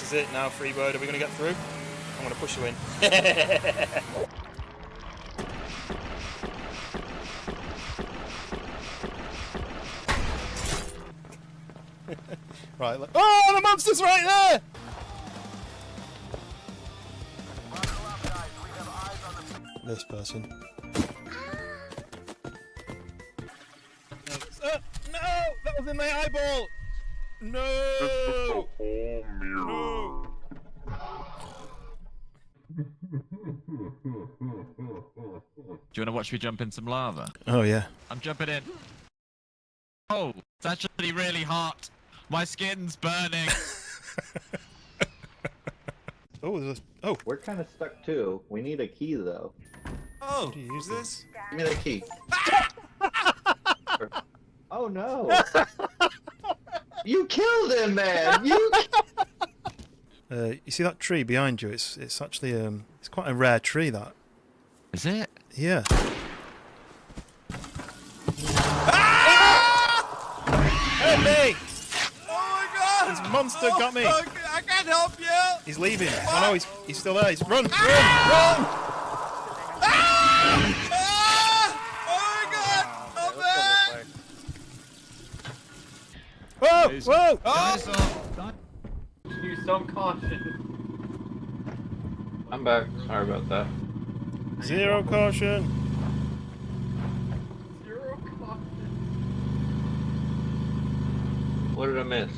is it now, Freebird. Are we going to get through? I'm going to push you in. Right, look. Oh, the monster's right there! This person. No! That was in my eyeball! No! No! Do you want to watch me jump in some lava? Oh, yeah. I'm jumping in. Oh, it's actually really hot. My skin's burning. Oh, there's a... Oh! We're kind of stuck too. We need a key though. Oh! Do you use this? Give me the key. Oh no! You killed him, man! You see that tree behind you? It's actually it's quite a rare tree. That is it? Yeah. Help me! Oh my god! This monster got me! Oh, I can't help you! He's leaving. Oh no, he's still there. He's run! Run! Ah! Ah! Oh my god! Oh man! Whoa! Whoa! Oh! Use some caution. I'm back. Sorry about that. Zero caution. Zero caution. What did I miss?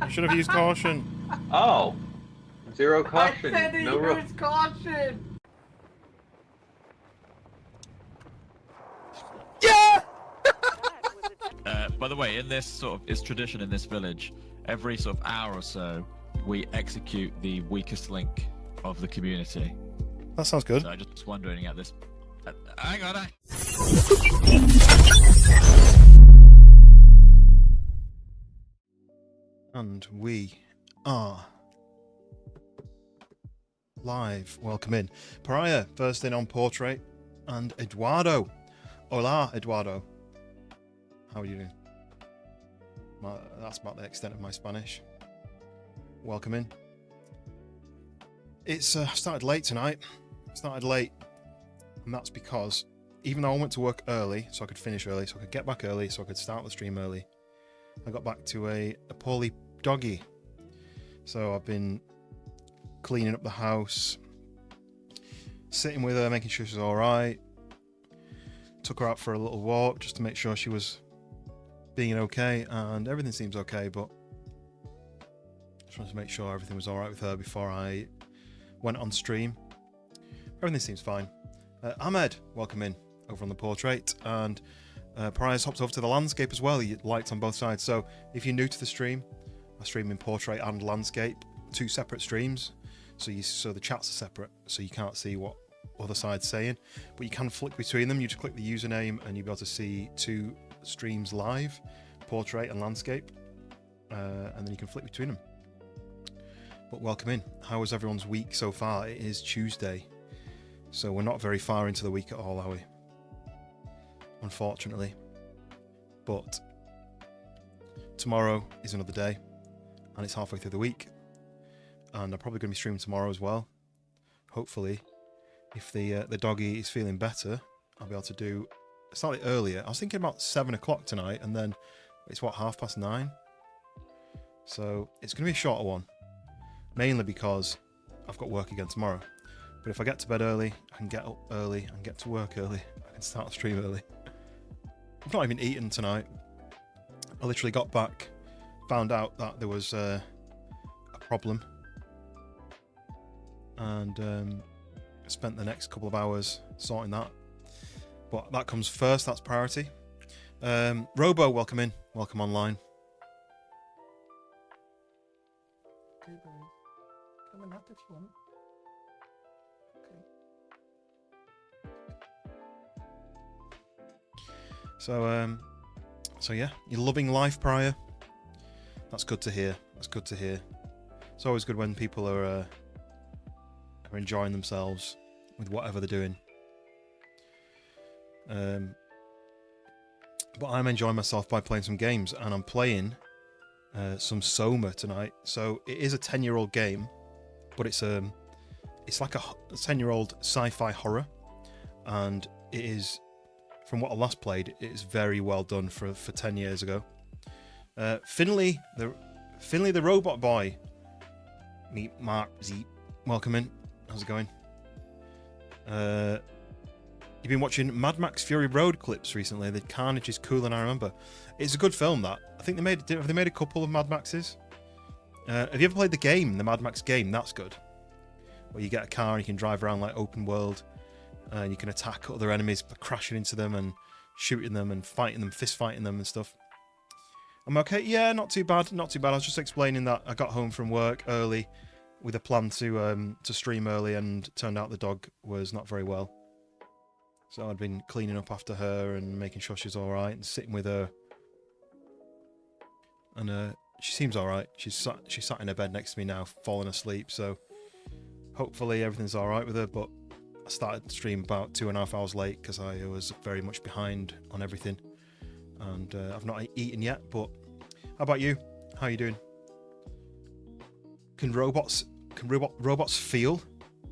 I should have used caution. Oh! Zero caution. I said to No ro- use caution. Yeah! By the way, in this sort of, it's tradition in this village, every sort of hour or so, we execute the weakest link of the community. That sounds good. So I'm just wondering at this... hang on, And we are live. Welcome in. Pariah, first in on Portrait, and Eduardo. Hola, Eduardo. How are you doing? That's about the extent of my Spanish. Welcome in. It's started late tonight. Started late, and that's because even though I went to work early, so I could finish early, so I could get back early, so I could start the stream early, I got back to a poorly doggy. So I've been cleaning up the house, sitting with her, making sure she's all right. Took her out for a little walk just to make sure she was being okay, and everything seems okay, but just wanted to make sure everything was all right with her before I went on stream. Everything seems fine. Ahmed, welcome in over on the Portrait, and Pariah's hopped over to the landscape as well. He liked on both sides. So if you're new to the stream, I stream in Portrait and Landscape, two separate streams. So the chats are separate, so you can't see what other side's saying, but you can flick between them. You just click the username and you'll be able to see two streams live, Portrait and Landscape, and then you can flick between them. But welcome in. How was everyone's week so far? It is Tuesday, so we're not very far into the week at all, are we? Unfortunately. But tomorrow is another day, and it's halfway through the week, and I'm probably going to be streaming tomorrow as well. Hopefully, if the doggy is feeling better, I'll be able to do slightly earlier. I was thinking about 7 o'clock tonight, and then it's what, 9:30? So it's going to be a shorter one, mainly because I've got work again tomorrow. But if I get to bed early, I can get up early and get to work early. I can start the stream early. I've not even eaten tonight. I literally got back, found out that there was a problem, and spent the next couple of hours sorting that. But that comes first, that's priority. Robo, welcome in. Welcome online. Okay, guys. Coming up if you want. Okay. So yeah, you're loving life, Pariah. That's good to hear. That's good to hear. It's always good when people are enjoying themselves with whatever they're doing. But I'm enjoying myself by playing some games, and I'm playing some SOMA tonight. So it is a 10-year-old game, but it's like a 10-year-old sci-fi horror, and it is, from what I last played, it is very well done for 10 years ago. Finley the robot boy. Meet Mark Z. Welcome in. How's it going? You've been watching Mad Max Fury Road clips recently. The carnage is cooler than I remember. It's a good film, that. I think have they made a couple of Mad Maxes? Have you ever played the game, the Mad Max game? That's good. Where you get a car and you can drive around like open world, and you can attack other enemies by crashing into them and shooting them and fighting them, fist fighting them and stuff. I'm okay. Yeah, not too bad. Not too bad. I was just explaining that I got home from work early with a plan to stream early, and turned out the dog was not very well. So I'd been cleaning up after her and making sure she's all right, and sitting with her. And she seems all right. She's sat in her bed next to me now, falling asleep. So hopefully everything's all right with her. But I started the stream about 2.5 hours late because I was very much behind on everything, and I've not eaten yet. But how about you? How are you doing? Can robots feel?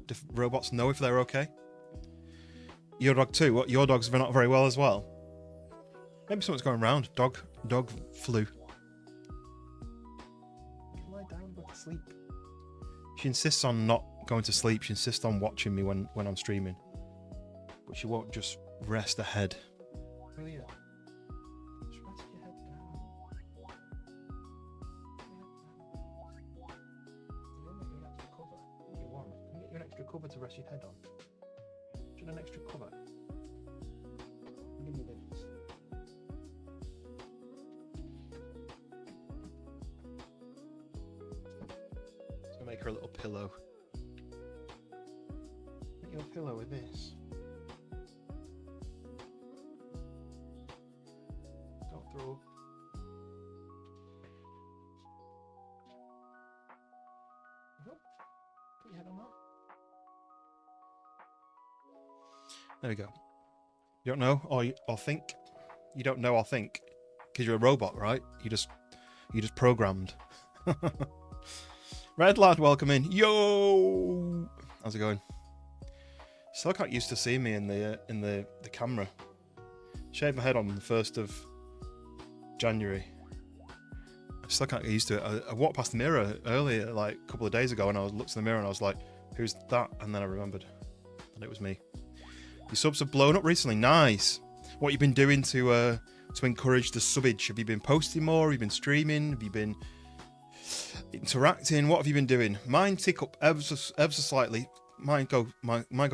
Do robots know if they're okay? Your dog too? What, your dog's not very well as well? Maybe something's going around. Dog flu. Lie down, go to sleep. She insists on not going to sleep. She insists on watching me when I'm streaming. But she won't just rest her head. Will you? Just rest your head down. You want an extra cover? You want? Can you get you an extra cover to rest your head on? Do you want an extra cover? I'll give you this. So make her a little pillow. Make your pillow with this. Don't throw up. Put your head on that. There we go. You don't know or think? You don't know or think? Because you're a robot, right? You just programmed. Red Lad, welcome in. Yo! How's it going? Still can't used to seeing me in the camera. Shaved my head on the 1st of January. I still can't get used to it. I walked past the mirror earlier, like a couple of days ago, and I looked in the mirror and I was like, who's that? And then I remembered. And it was me. Your subs have blown up recently. Nice. What have you been doing to encourage the subbage? Have you been posting more? Have you been streaming? Have you been interacting? What have you been doing? Mine tick up ever so slightly. Mine go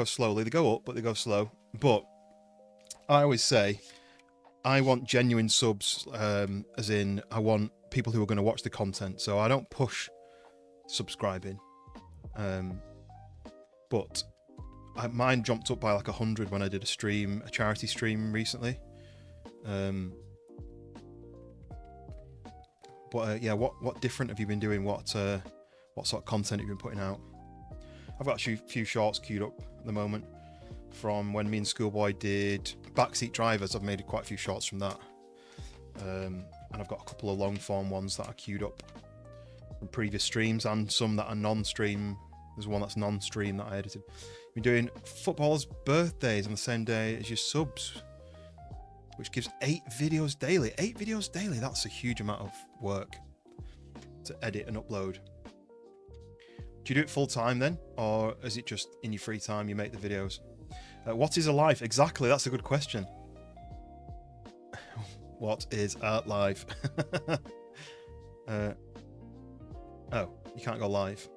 slowly. They go up, but they go slow. But I always say I want genuine subs, as in I want people who are going to watch the content. So I don't push subscribing. But mine jumped up by like 100 when I did a charity stream recently. Yeah, what different have you been doing? What sort of content have you been putting out? I've got a few shorts queued up at the moment from when me and Schoolboy did Backseat Drivers. I've made quite a few shorts from that, and I've got a couple of long form ones that are queued up from previous streams, and some that are non-stream. There's one that's non-stream that I edited. Been doing footballers' birthdays on the same day as your subs, which gives 8 videos daily. 8 videos daily, that's a huge amount of work to edit and upload. Do you do it full time then? Or is it just in your free time you make the videos? What is a life? Exactly, that's a good question. What is a life? Oh, you can't go live.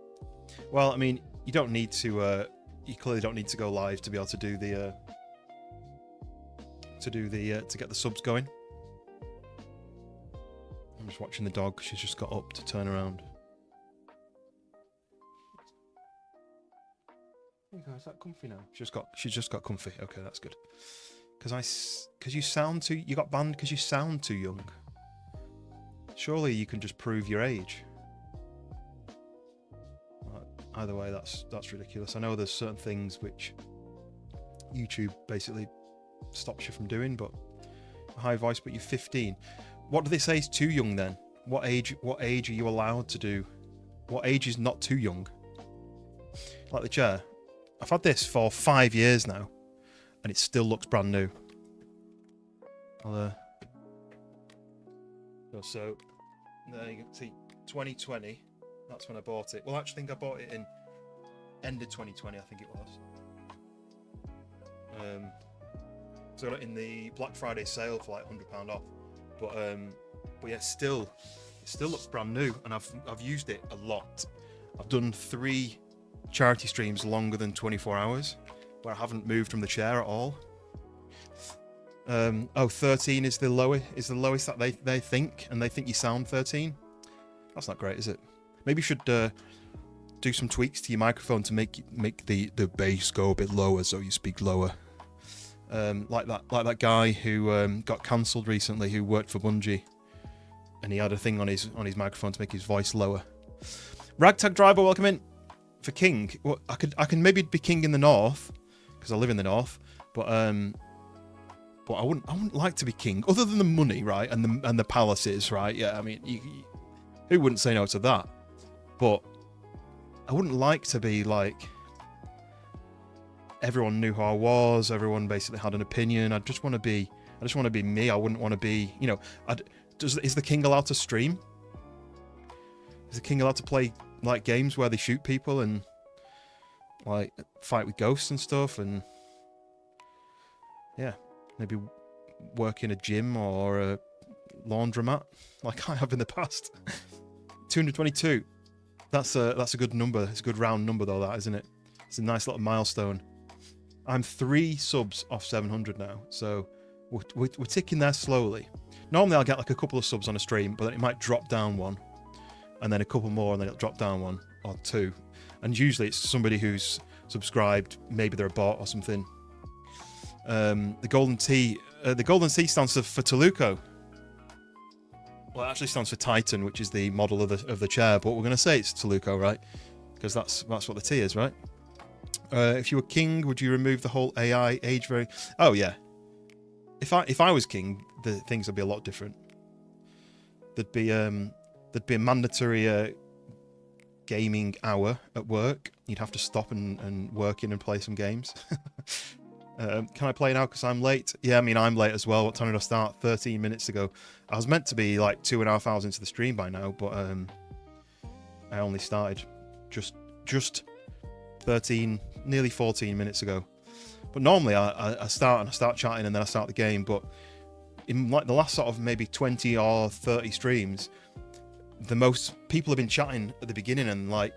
Well, I mean, you don't need to, you clearly don't need to go live to be able to do the, to get the subs going. I'm just watching the dog. She's just got up to turn around. There you go. Is that comfy now? She's just got comfy. Okay, that's good. Because you got banned because you sound too young. Surely you can just prove your age. Either way, that's ridiculous. I know there's certain things which YouTube basically stops you from doing, but a high voice, but you're 15. What do they say is too young then? what age are you allowed to do? What age is not too young? Like the chair. I've had this for 5 years now, and it still looks brand new. So there you can see 2020. That's when I bought it. Well, I actually think I bought it in end of 2020. I think it was. So I got it in the Black Friday sale for like £100 off. But yeah, it still looks brand new, and I've used it a lot. I've done 3 charity streams longer than 24 hours where I haven't moved from the chair at all. 13 is the lowest that they think, and they think you sound 13. That's not great, is it? Maybe you should do some tweaks to your microphone to make the bass go a bit lower so you speak lower. Like that guy who got cancelled recently, who worked for Bungie, and he had a thing on his microphone to make his voice lower. Ragtag Driver, welcome in. For king, well, I can maybe be king in the north because I live in the north, but I wouldn't like to be king, other than the money, right, and the palaces, right? Yeah, I mean, who wouldn't say no to that? But I wouldn't like to be like everyone knew who I was. Everyone basically had an opinion. I just want to be me. I wouldn't want to be, you know. Is the king allowed to stream? Is the king allowed to play like games where they shoot people and like fight with ghosts and stuff? And yeah, maybe work in a gym or a laundromat like I have in the past. 222. That's a good number. It's a good round number though, that, isn't it? It's a nice little milestone. I'm 3 subs off 700 now, so we're ticking there slowly. Normally I'll get like a couple of subs on a stream, but then it might drop down 1, and then a couple more, and then it'll drop down 1 or 2. And usually it's somebody who's subscribed, maybe they're a bot or something. The golden T stands for Toluco. Well, it actually stands for Titan, which is the model of the chair, but we're going to say it's Toluco, right? Because that's what the T is, right? If you were king, would you remove the whole AI age very? Oh yeah. If I was king, the things would be a lot different. There'd be a mandatory gaming hour at work. You'd have to stop and work in and play some games. Can I play now because I'm late? Yeah, I mean, I'm late as well. What time did I start? 13 minutes ago. I was meant to be like 2.5 hours into the stream by now, but I only started just 13, nearly 14 minutes ago. But normally I start chatting and then I start the game. But in like the last sort of maybe 20 or 30 streams, the most people have been chatting at the beginning, and like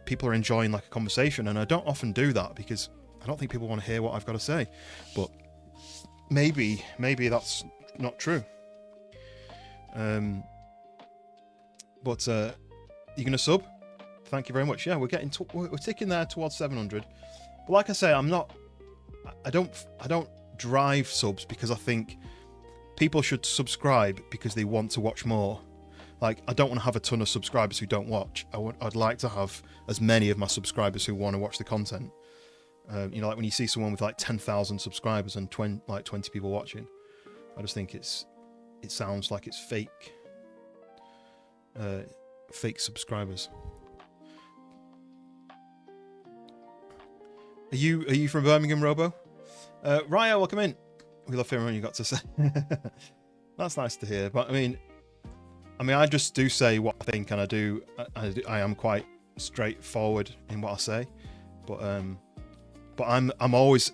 people are enjoying like a conversation. And I don't often do that because I don't think people want to hear what I've got to say. But maybe that's not true. But you're gonna sub? Thank you very much. Yeah, we're ticking there towards 700. But like I say, I don't drive subs because I think people should subscribe because they want to watch more. Like, I don't want to have a ton of subscribers who don't watch. I'd like to have as many of my subscribers who want to watch the content. You know, like when you see someone with like 10,000 subscribers and 20 people watching, I just think it sounds like it's fake. Fake subscribers. Are you from Birmingham, Robo? Raya, welcome in. We love hearing what you got to say. That's nice to hear. But I mean, I just do say what I think, and I am quite straightforward in what I say. But I'm always.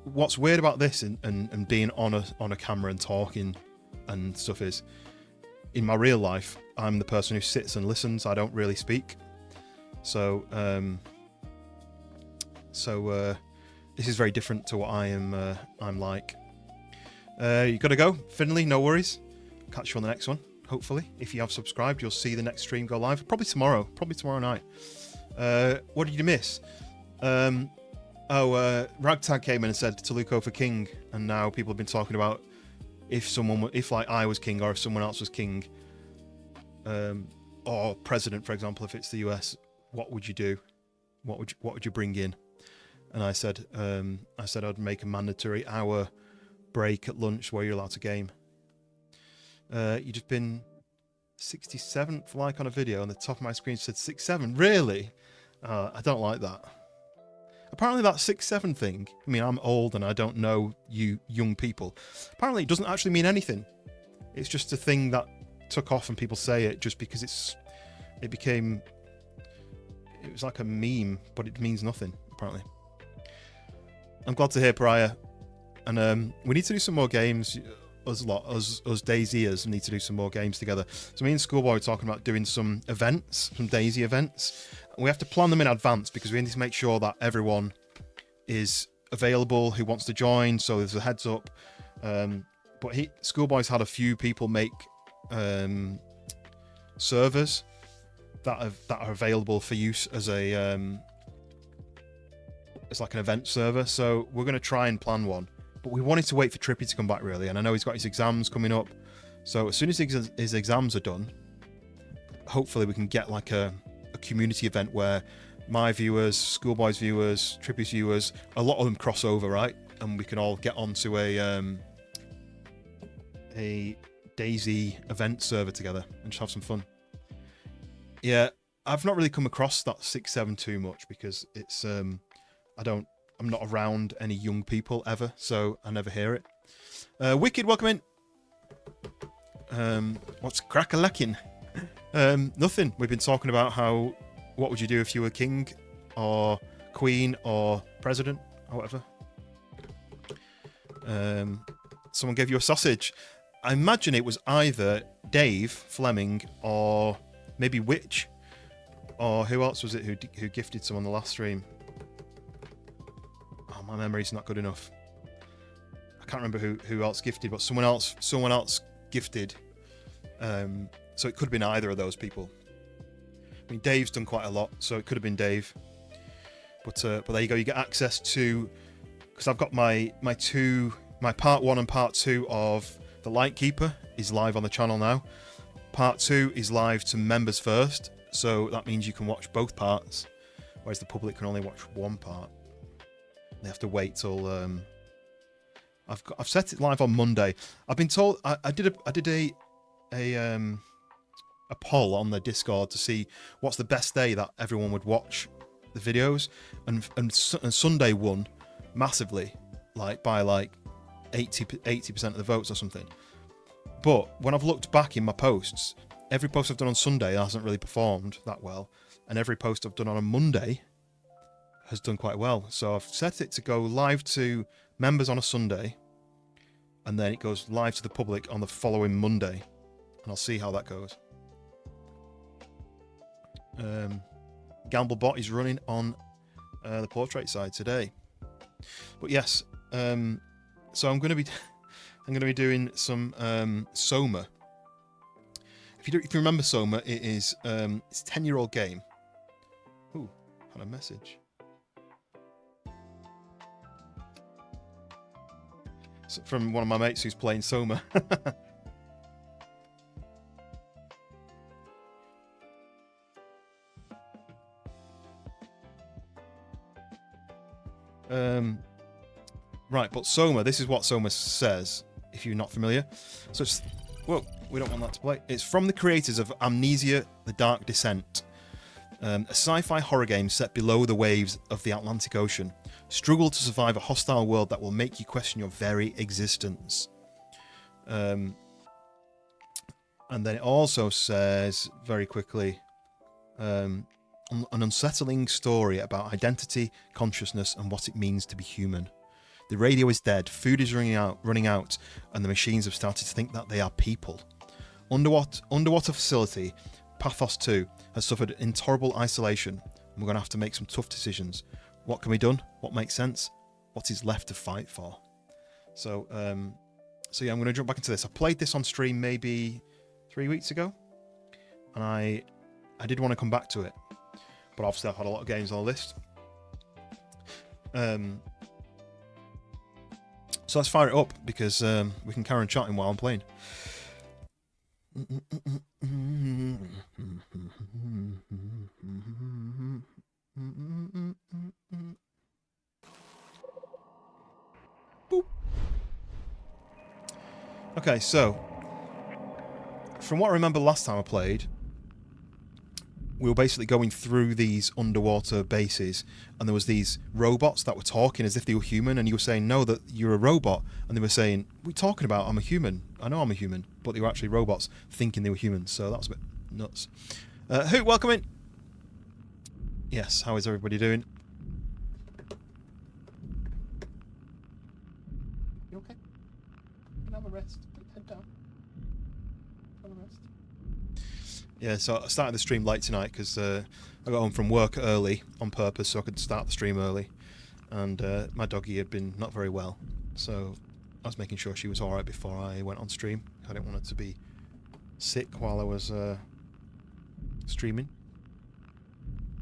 What's weird about this and being on a camera and talking and stuff is, in my real life, I'm the person who sits and listens. I don't really speak. So this is very different to what I'm like. You gotta go, Finley. No worries. Catch you on the next one. Hopefully, if you have subscribed, you'll see the next stream go live. Probably tomorrow night. What did you miss? Ragtag came in and said Toluco for king, and now people have been talking about if like I was king or if someone else was king, or president, for example, if it's the US, what would you do? What would you bring in? And I said I'd make a mandatory hour break at lunch where you're allowed to game. You've just been 67th like on a video, and the top of my screen said 67. Really? I don't like that. Apparently that 67 thing, I mean, I'm old and I don't know you young people. Apparently it doesn't actually mean anything. It's just a thing that took off and people say it just because it was like a meme, but it means nothing, apparently. I'm glad to hear, Pariah. And we need to do some more games. Us DayZers need to do some more games together. So me and Schoolboy were talking about doing some events, some DayZ events. And we have to plan them in advance because we need to make sure that everyone is available who wants to join. So there's a heads up. But Schoolboy's had a few people make servers that are available for use as a as like an event server. So we're going to try and plan one. But we wanted to wait for Trippy to come back, really. And I know he's got his exams coming up. So as soon as his exams are done, hopefully we can get like a community event where my viewers, Schoolboy's viewers, Trippy's viewers, a lot of them cross over, right? And we can all get onto a DayZ event server together and just have some fun. Yeah, I've not really come across that 6-7 too much because it's I'm not around any young people ever, so I never hear it. Wicked, welcome in. What's crack-a-lacking? Nothing. We've been talking about what would you do if you were king or queen or president or whatever. Someone gave you a sausage. I imagine it was either Dave Fleming or maybe Witch, or who else was it who gifted some on the last stream? Oh, my memory's not good enough. I can't remember who else gifted, but someone else gifted. So it could have been either of those people. I mean, Dave's done quite a lot, so it could have been Dave. But there you go. You get access to, because I've got my part 1 and part 2 of The Lightkeeper is live on the channel now. Part 2 is live to members first, so that means you can watch both parts, whereas the public can only watch one part. They have to wait till I've set it live on Monday. I've been told I did a poll on the Discord to see what's the best day that everyone would watch the videos, and Sunday won massively, like by like 80% of the votes or something. But when I've looked back in my posts, every post I've done on Sunday hasn't really performed that well, and every post I've done on a Monday has done quite well. So I've set it to go live to members on a Sunday, and then it goes live to the public on the following Monday, and I'll see how that goes. Gamblebot is running on the portrait side today, but yes. So I'm going to be doing some SOMA. If you remember SOMA, it is it's a 10-year-old game. Ooh, had a message. So from one of my mates who's playing SOMA. Right, but SOMA, this is what SOMA says, if you're not familiar. So it's, whoa, we don't want that to play. It's from the creators of Amnesia: The Dark Descent, a sci-fi horror game set below the waves of the Atlantic Ocean. Struggle to survive a hostile world that will make you question your very existence. And then it also says, very quickly, an unsettling story about identity, consciousness, and what it means to be human. The radio is dead, food is running out, and the machines have started to think that they are people. Underwater facility, PATHOS-II, has suffered intolerable isolation, and we're going to have to make some tough decisions. What can be done? What makes sense? What is left to fight for? So yeah, I'm going to jump back into this. I played this on stream maybe 3 weeks ago, and I did want to come back to it, but obviously I've had a lot of games on the list. So let's fire it up, because we can carry on chatting while I'm playing. Boop. Okay, so from what I remember last time I played, we were basically going through these underwater bases, and there was these robots that were talking as if they were human, and you were saying, no, that you're a robot, and they were saying, what are you talking about? I'm a human. I know I'm a human, but they were actually robots thinking they were humans, so that was a bit nuts. Hoot, welcome in. Yes, how is everybody doing? You okay? You can have a rest. Put your head down. Have a rest. Yeah, so I started the stream late tonight because I got home from work early on purpose so I could start the stream early. And my doggy had been not very well, so I was making sure she was alright before I went on stream. I didn't want her to be sick while I was streaming.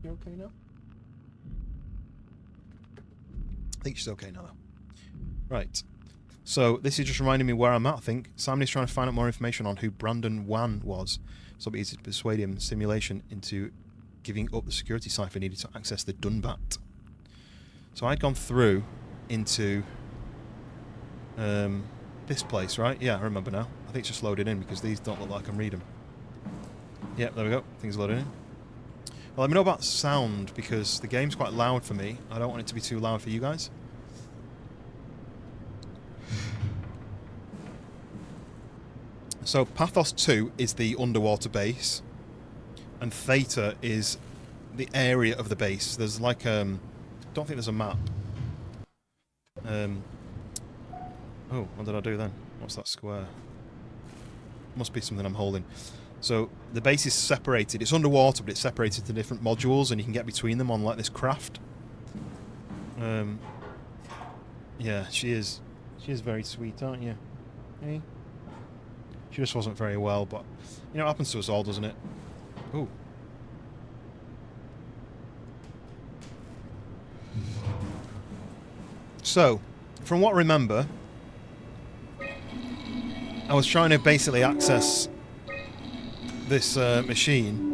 You okay now? I think she's okay now. Right. So this is just reminding me where I'm at, I think. Simon is trying to find out more information on who Brandon Wan was, so it'll be easy to persuade him simulation into giving up the security cipher needed to access the Dunbat. So I'd gone through into this place, right? Yeah, I remember now. I think it's just loaded in because these don't look like I can read them. Yep, there we go. Things loaded in. Well, let me know about sound because the game's quite loud for me. I don't want it to be too loud for you guys. So PATHOS-II is the underwater base, and Theta is the area of the base. There's like I don't think there's a map. Oh, what did I do then? What's that square? Must be something I'm holding. So the base is separated. It's underwater, but it's separated into different modules, and you can get between them on like this craft. Yeah, she is very sweet, aren't you? Hey. She just wasn't very well, but you know, it happens to us all, doesn't it? Ooh. So, from what I remember, I was trying to basically access this machine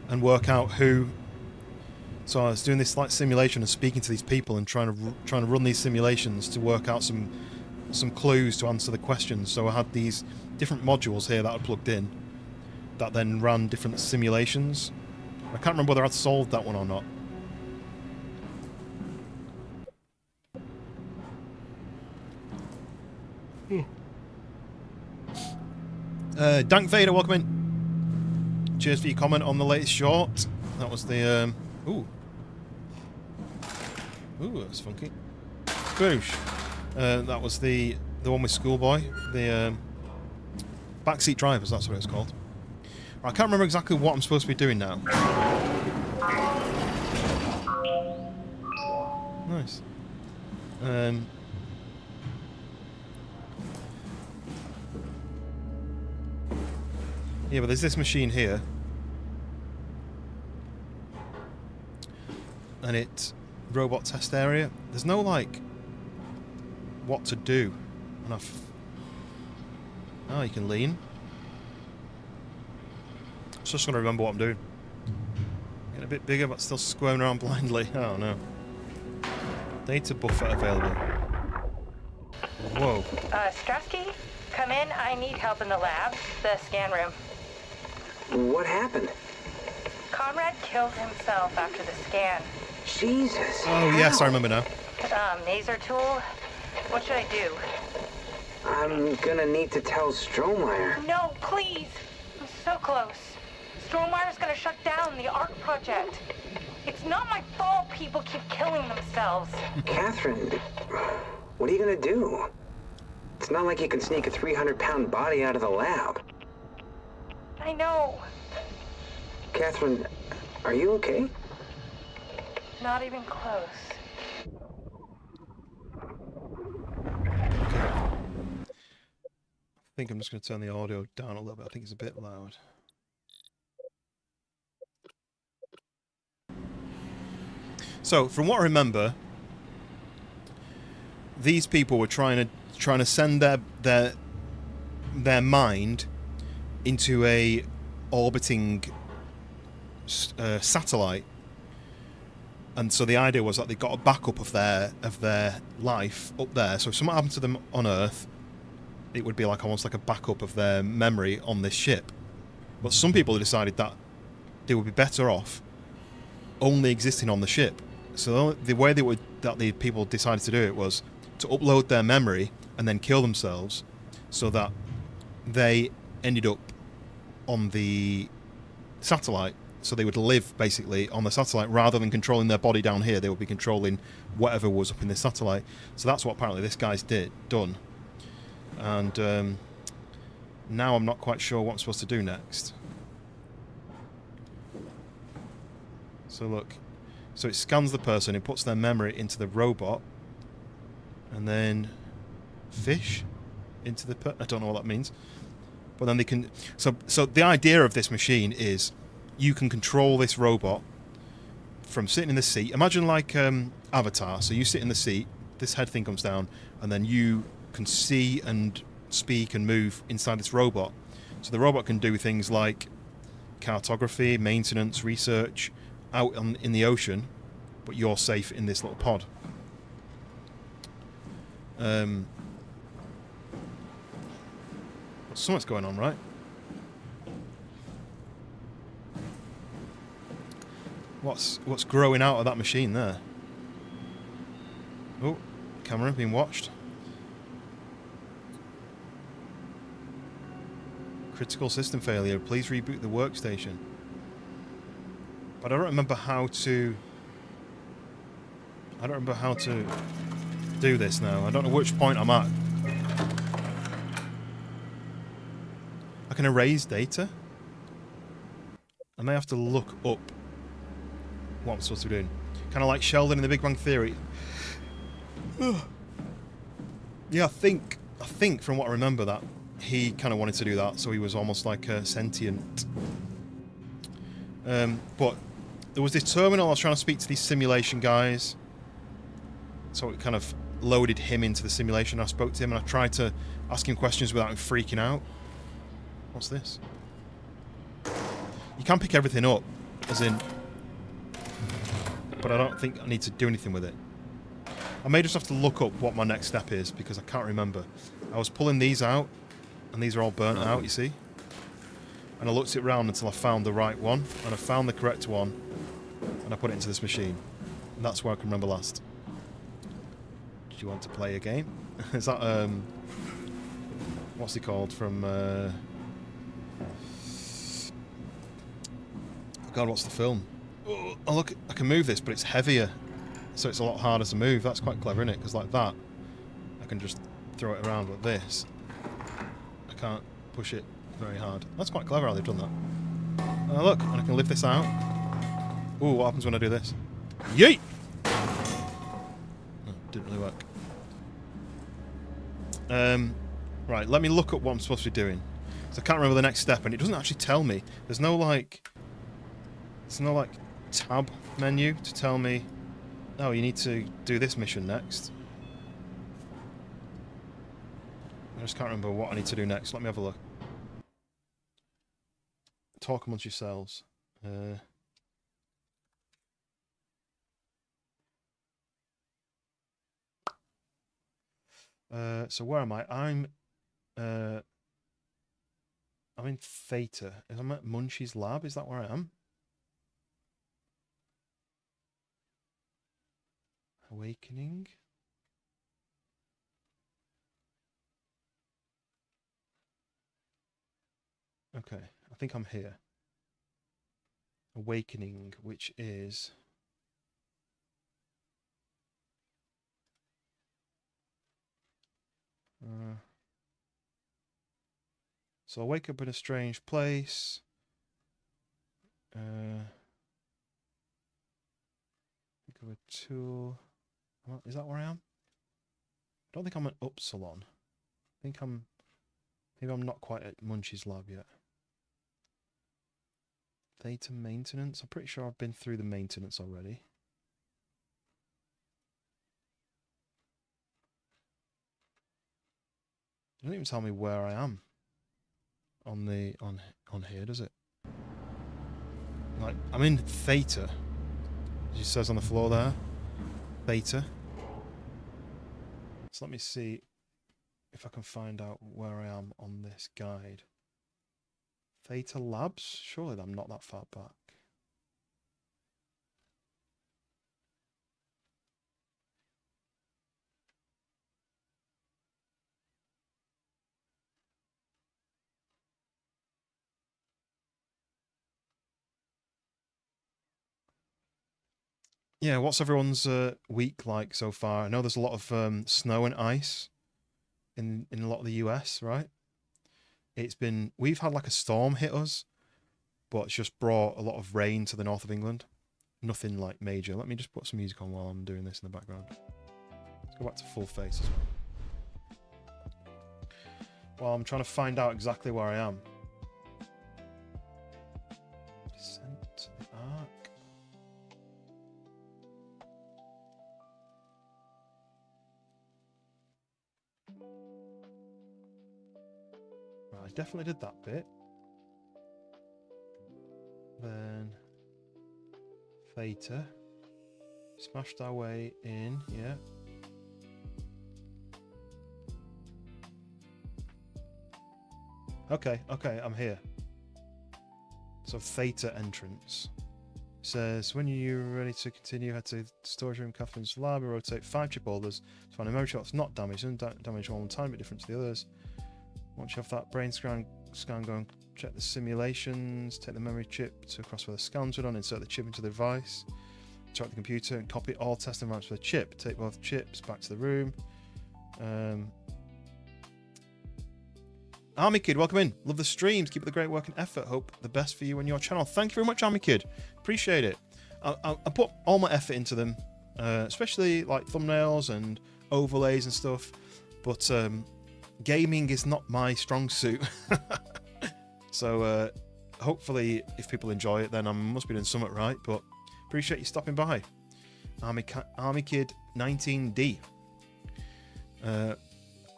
and work out who. So I was doing this like simulation and speaking to these people and trying to run these simulations to work out some clues to answer the questions. So I had these different modules here that I plugged in that then ran different simulations. I can't remember whether I'd solved that one or not. Dank Vader, welcome in. Cheers for your comment on the latest short. That was the ooh, that was funky. Boosh. That was the one with Schoolboy, the backseat drivers. That's what it was called. I can't remember exactly what I'm supposed to be doing now. Nice. Yeah, but there's this machine here, and it's robot test area. There's no like what to do, and oh, you can lean. Just gonna remember what I'm doing. Getting a bit bigger, but still squirming around blindly. Oh no. Data buffer available. Whoa. Strasky, come in. I need help in the lab, the scan room. What happened? Conrad killed himself after the scan. Jesus. Oh yes, I remember now. Maser tool. What should I do? I'm gonna need to tell Strohmeyer. No, please. I'm so close. Strohmeyer's gonna shut down the ARC project. It's not my fault people keep killing themselves. Catherine, what are you gonna do? It's not like you can sneak a 300-pound body out of the lab. I know. Catherine, are you okay? Not even close. I think I'm just going to turn the audio down a little bit. I think it's a bit loud. So, from what I remember, these people were trying to send their mind into a orbiting satellite, and so the idea was that they got a backup of their life up there. So if something happened to them on Earth, it would be like almost like a backup of their memory on this ship. But some people decided that they would be better off only existing on the ship. So the way that the people decided to do it was to upload their memory and then kill themselves, so that they ended up on the satellite. So they would live basically on the satellite rather than controlling their body down here. They would be controlling whatever was up in the satellite. So that's what apparently this guy's done. And now I'm not quite sure what I'm supposed to do next. So look, so it scans the person, it puts their memory into the robot, and then fish into the I don't know what that means, but then they can. So the idea of this machine is you can control this robot from sitting in the seat. Imagine like Avatar. So you sit in the seat, this head thing comes down, and then you can see and speak and move inside this robot. So the robot can do things like cartography, maintenance, research out in the ocean, but you're safe in this little pod. Something's going on, right? What's growing out of that machine there? Oh, camera being watched. Critical system failure. Please reboot the workstation. But I don't remember how to do this now. I don't know which point I'm at. I can erase data. I may have to look up what I'm supposed to be doing. Kind of like Sheldon in The Big Bang Theory. Yeah, I think from what I remember that he kind of wanted to do that, so he was almost like a sentient. But there was this terminal. I was trying to speak to these simulation guys, so it kind of loaded him into the simulation. I spoke to him and I tried to ask him questions without him freaking out. What's this? You can pick everything up, as in, but I don't think I need to do anything with it. I may just have to look up what my next step is, because I can't remember. I was pulling these out, and these are all burnt out, you see? And I looked it around until I found the right one, and I found the correct one, and I put it into this machine. And that's where I can remember last. Do you want to play a game? Is that, what's he called from, God, what's the film? Oh, look, I can move this, but it's heavier, so it's a lot harder to move. That's quite clever, isn't it? Because like that, I can just throw it around, but this, I can't push it very hard. That's quite clever how they've done that. Look, and I can lift this out. Ooh, what happens when I do this? Yeet! Oh, didn't really work. Right, let me look at what I'm supposed to be doing. So I can't remember the next step, and it doesn't actually tell me. There's no like tab menu to tell me, oh, you need to do this mission next. I just can't remember what I need to do next. Let me have a look. Talk amongst yourselves. So where am I? I'm in Theta. I'm at Munchie's lab. Is that where I am? Awakening. Okay, I think I'm here. Awakening, which is... so I wake up in a strange place. Think of a tool. Is that where I am? I don't think I'm at Upsilon. I think maybe I'm not quite at Munchie's lab yet. Theta maintenance. I'm pretty sure I've been through the maintenance already. It doesn't even tell me where I am on here, does it? Like, I'm in Theta. It says on the floor there. Theta. So let me see if I can find out where I am on this guide. Theta Labs? Surely I'm not that far back. Yeah, what's everyone's week like so far? I know there's a lot of snow and ice in a lot of the US, right? We've had like a storm hit us, but it's just brought a lot of rain to the north of England. Nothing like major. Let me just put some music on while I'm doing this in the background. Let's go back to full face as well. Well, I'm trying to find out exactly where I am. Descent to the Ark. Right, I definitely did that bit. Then Theta. Smashed our way in, yeah. Okay, I'm here. So Theta entrance. Says, when you're ready to continue, head to storage room, Catherine's lab, and rotate 5 chip holders to find a memory shot that's not damaged, and damaged one time, but different to the others. Once you have that brain scan going, check the simulations, take the memory chip to across where the scans were done, insert the chip into the device, interrupt the computer, and copy all test environments for the chip. Take both chips back to the room. Army Kid, welcome in. Love the streams. Keep up the great work and effort. Hope the best for you and your channel. Thank you very much, Army Kid. Appreciate it. I put all my effort into them, especially like thumbnails and overlays and stuff. But gaming is not my strong suit. So hopefully, if people enjoy it, then I must be doing something right. But appreciate you stopping by. Army Kid 19D.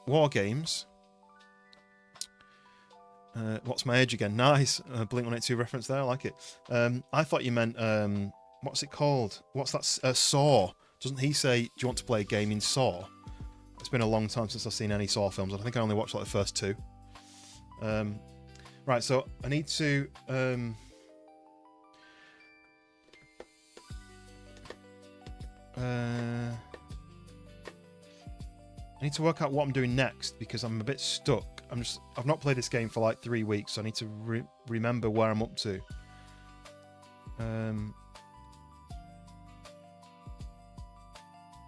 War games. What's my age again? Nice. Blink 182 reference there. I like it. I thought you meant, what's it called? What's that? Saw. Doesn't he say, do you want to play a game in Saw? It's been a long time since I've seen any Saw films. I think I only watched like the first 2. Right, so I need to... I need to work out what I'm doing next because I'm a bit stuck. I've not played this game for like 3 weeks, so I need to remember where I'm up to.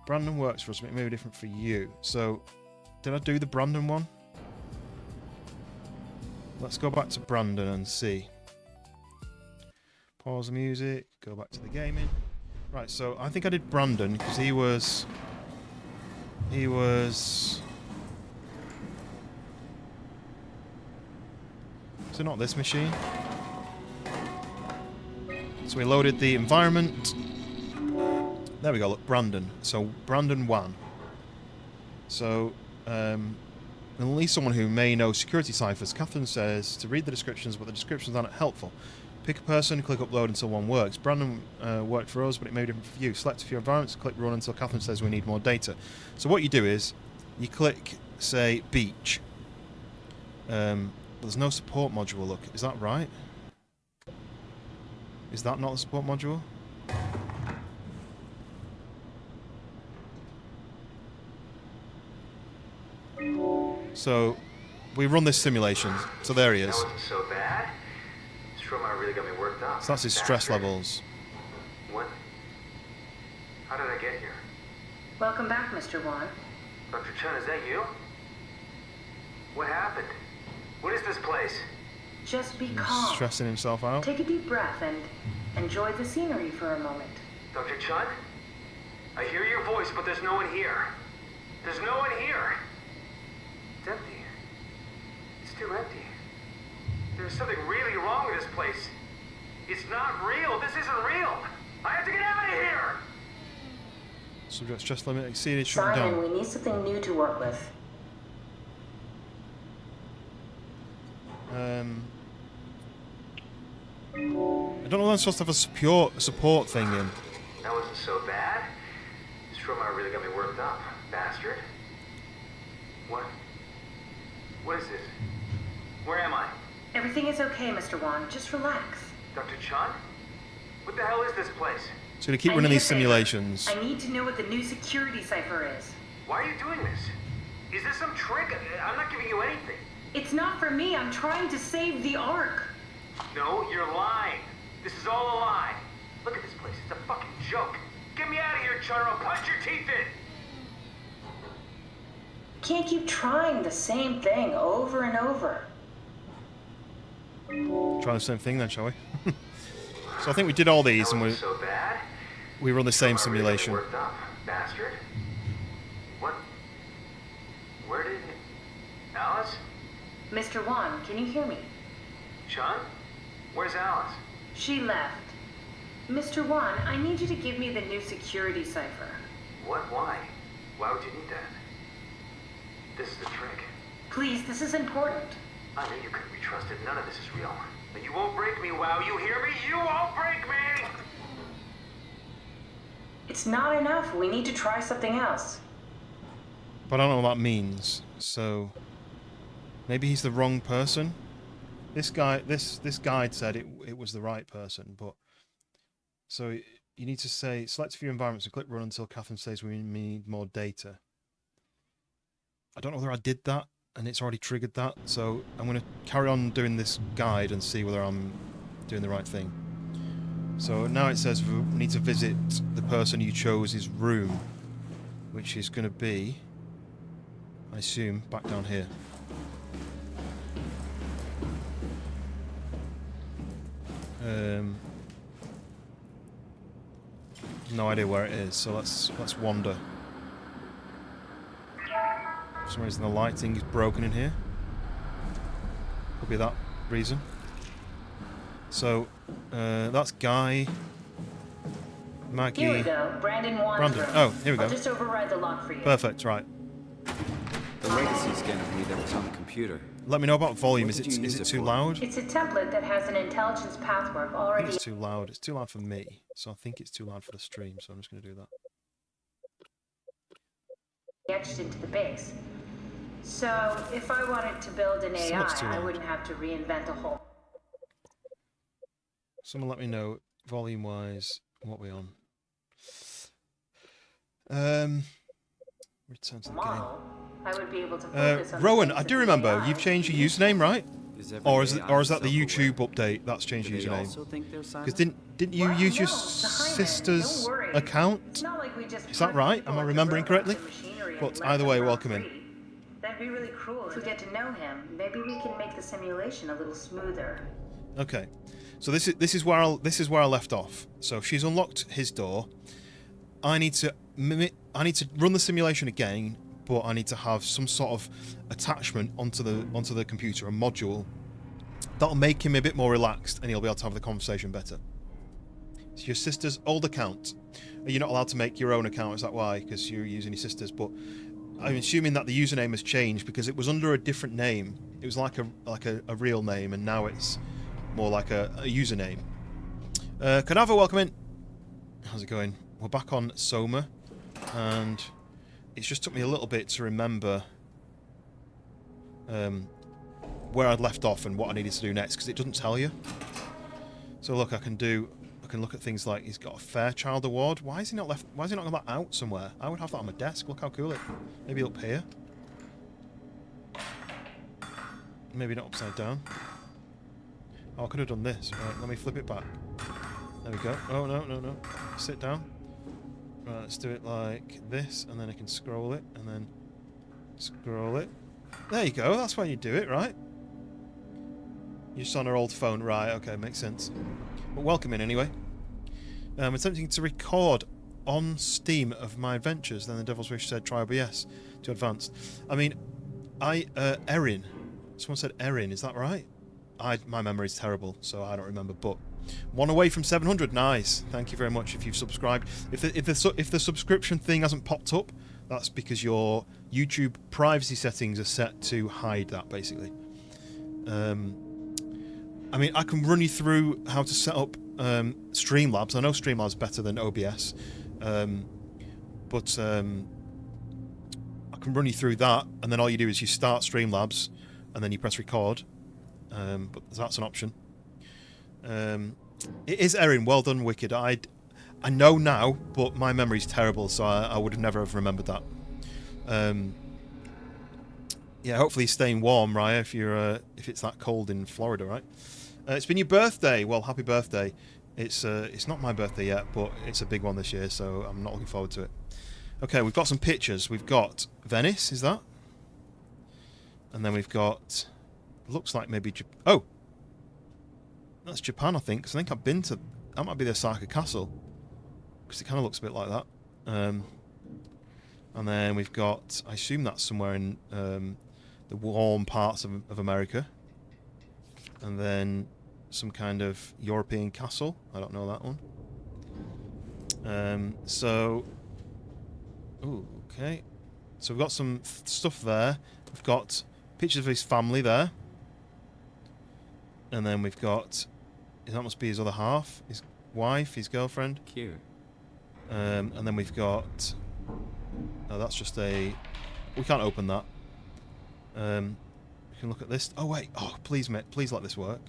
Brandon works for us, but it may be different for you. So, did I do the Brandon one? Let's go back to Brandon and see. Pause the music, go back to the gaming. Right, so I think I did Brandon because he was... So not this machine. So we loaded the environment. There we go, look, Brandon. So Brandon 1. So at least someone who may know security ciphers. Catherine says to read the descriptions, but the descriptions aren't helpful. Pick a person, click upload until one works. Brandon worked for us, but it may be different for you. Select a few environments, click run until Catherine says we need more data. So what you do is, you click, say, beach. There's no support module, look. Is that right? Is that not a support module? So, we run this simulation. So there he is. That wasn't so bad. Stromar really got me worked up. So that's his stress levels. What? How did I get here? Welcome back, Mr. Wan. Dr. Chen, is that you? What happened? What is this place? Just be He's calm. stressing himself out. Take a deep breath and enjoy the scenery for a moment. Dr. Chen? I hear your voice, but there's no one here. There's no one here. It's empty. It's too empty. There's something really wrong with this place. It's not real. This isn't real. I have to get out of here. Subject stress limit exceeded, shut Simon, down. we need something new to work with. I don't know if I'm supposed to have a support thing in. That wasn't so bad. Stromar really got me worked up, bastard. What? What is this? Where am I? Everything is okay, Mr. Wan. Just relax. Dr. Chan? What the hell is this place? So to keep I running need these a favor. simulations. I need to know what the new security cipher is. Why are you doing this? Is this some trick? I'm not giving you anything. It's not for me. I'm trying to save the Ark. No, you're lying. This is all a lie. Look at this place. It's a fucking joke. Get me out of here, Chun, or I'll punch your teeth in. Can't keep trying the same thing over and over. Try the same thing then, shall we? So I think we did all these That and was so bad. we run the same Am I really simulation. worked up, bastard? What? Where did Alice? Mr. Wan, can you hear me? Chun? Where's Alice? She left. Mr. Wan, I need you to give me the new security cipher. What? Why? Why would you need that? This is the trick. Please, this is important. I knew you couldn't be trusted. None of this is real. But you won't break me, WoW. You hear me? You won't break me! It's not enough. We need to try something else. But I don't know what that means. So maybe he's the wrong person. This guide said it was the right person, but so you need to say select a few environments and click run until Catherine says we need more data. I don't know whether I did that and it's already triggered that, so I'm going to carry on doing this guide and see whether I'm doing the right thing. So now it says we need to visit the person you chose's room, which is going to be, I assume, back down here. No idea where it is, so let's wander. For some reason the lighting is broken in here. Could be that reason. So that's Guy, Maggie. Here we go. Brandon Wan's Brandon. room. Oh, here we go. I'll just override the lock for you. Perfect. Right. The legacy scanner told me that was on the computer. Let me know about volume. What Is did you use it it too for? loud? It's a template that has an intelligence pathwork I think already it's too loud. It's too loud for me, so I think it's too loud for the stream. So I'm just going to do that. etched into the base. So if I wanted to build an So AI, much too I loud. wouldn't have to reinvent a whole. Someone let me know volume-wise what we're on. Return to the game. Model, I would be able to focus on the Rowan, things I that do the remember AI you've changed your username, right? Or is that the self-aware? YouTube update that's changed Do your they username? also think they're Because silent? didn't you Well, use your no, it's a Hyman. sister's Don't worry. It's account? not like we just Is that put right? people Am I into remembering robots correctly? and machinery and But let either them way, run welcome in. free. That'd be really cruel. If we get to know him, maybe we can make the simulation a little smoother. Okay, so this is where I left off. So she's unlocked his door. I need to run the simulation again, but I need to have some sort of attachment onto the computer, a module that'll make him a bit more relaxed, and he'll be able to have the conversation better. It's your sister's old account. You're not allowed to make your own account. Is that why? Because you're using your sister's, but I'm assuming that the username has changed because it was under a different name. It was like a real name, and now it's more like a username. Cadaver, welcome in. How's it going? We're back on SOMA, and it's just took me a little bit to remember where I'd left off and what I needed to do next, because it doesn't tell you. So look, I can look at things like he's got a Fairchild Award. Why is he not got that out somewhere? I would have that on my desk. Look how cool it. Maybe up here. Maybe not upside down. Oh, I could have done this. Right, let me flip it back. There we go. Oh, no. Sit down. Right, let's do it like this, and then I can scroll it, and then scroll it. There you go. That's why you do it, right? You're just on her old phone. Right, okay, makes sense. But welcome in anyway. I'm attempting to record on Steam of my adventures. Then the Devil's Wish said try OBS to advanced. I mean, Erin. Someone said Erin. Is that right? My memory's terrible, so I don't remember. But one away from 700. Nice. Thank you very much if you've subscribed. If the subscription thing hasn't popped up, that's because your YouTube privacy settings are set to hide that, basically. I mean, I can run you through how to set up Streamlabs. I know Streamlabs is better than OBS, but I can run you through that, and then all you do is you start Streamlabs, and then you press record. But that's an option. It is Erin. Well done, Wicked. I know now, but my memory's terrible, so I would have never have remembered that. Yeah, hopefully you're staying warm, Raya, if it's that cold in Florida, right? It's been your birthday. Well, happy birthday. It's not my birthday yet, but it's a big one this year, so I'm not looking forward to it. Okay, we've got some pictures. We've got Venice, is that? And then we've got... Looks like maybe... Oh! That's Japan, I think, because I think I've been to... That might be the Osaka Castle. Because it kind of looks a bit like that. And then we've got... I assume that's somewhere in the warm parts of America. And then some kind of European castle. I don't know that one. So... Ooh, okay. So we've got some stuff there. We've got pictures of his family there. And then we've got... That must be his other half. His wife, his girlfriend. Cute. And then we've got... Oh, that's just a... We can't open that. We can look at this. Oh, wait. Oh, please, mate. Please let this work.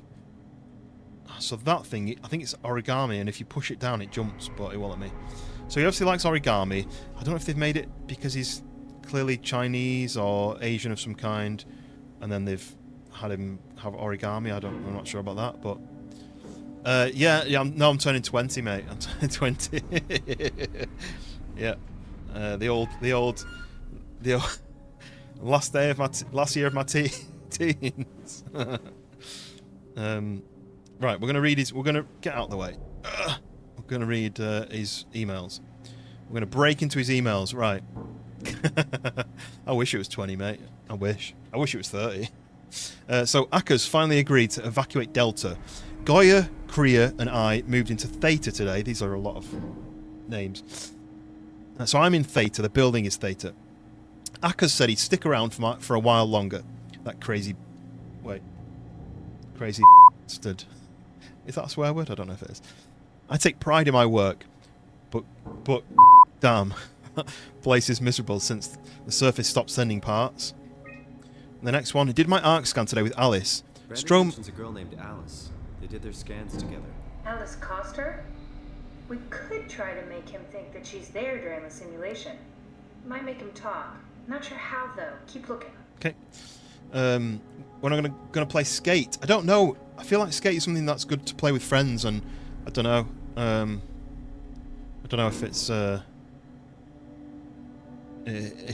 So that thing, I think it's origami, and if you push it down, it jumps, but it won't let me. So he obviously likes origami. I don't know if they've made it because he's clearly Chinese or Asian of some kind, and then they've had him have origami. I'm not sure about that, but yeah. I'm turning 20, mate. I'm turning 20. Yeah, the old last year of my teens. Right, we're gonna get out of the way. We're gonna read his emails. We're gonna break into his emails. Right. I wish it was 20, mate. I wish it was 30. So Akka's finally agreed to evacuate Delta. Goya, Kriya, and I moved into Theta today. These are a lot of names. So I'm in Theta. The building is Theta. Akka's said he'd stick around for a while longer. That crazy bastard. Is that a swear word? I don't know if it is. I take pride in my work, but damn, place is miserable since the surface stopped sending parts. And the next one, I did my ARC scan today with Alice. Brandon mentions a girl named Alice. They did their scans together. Alice Coster? We could try to make him think that she's there during the simulation. Might make him talk. Not sure how though. Keep looking. Okay. When I'm gonna play Skate, I don't know. I feel like Skate is something that's good to play with friends, and I don't know. I don't know if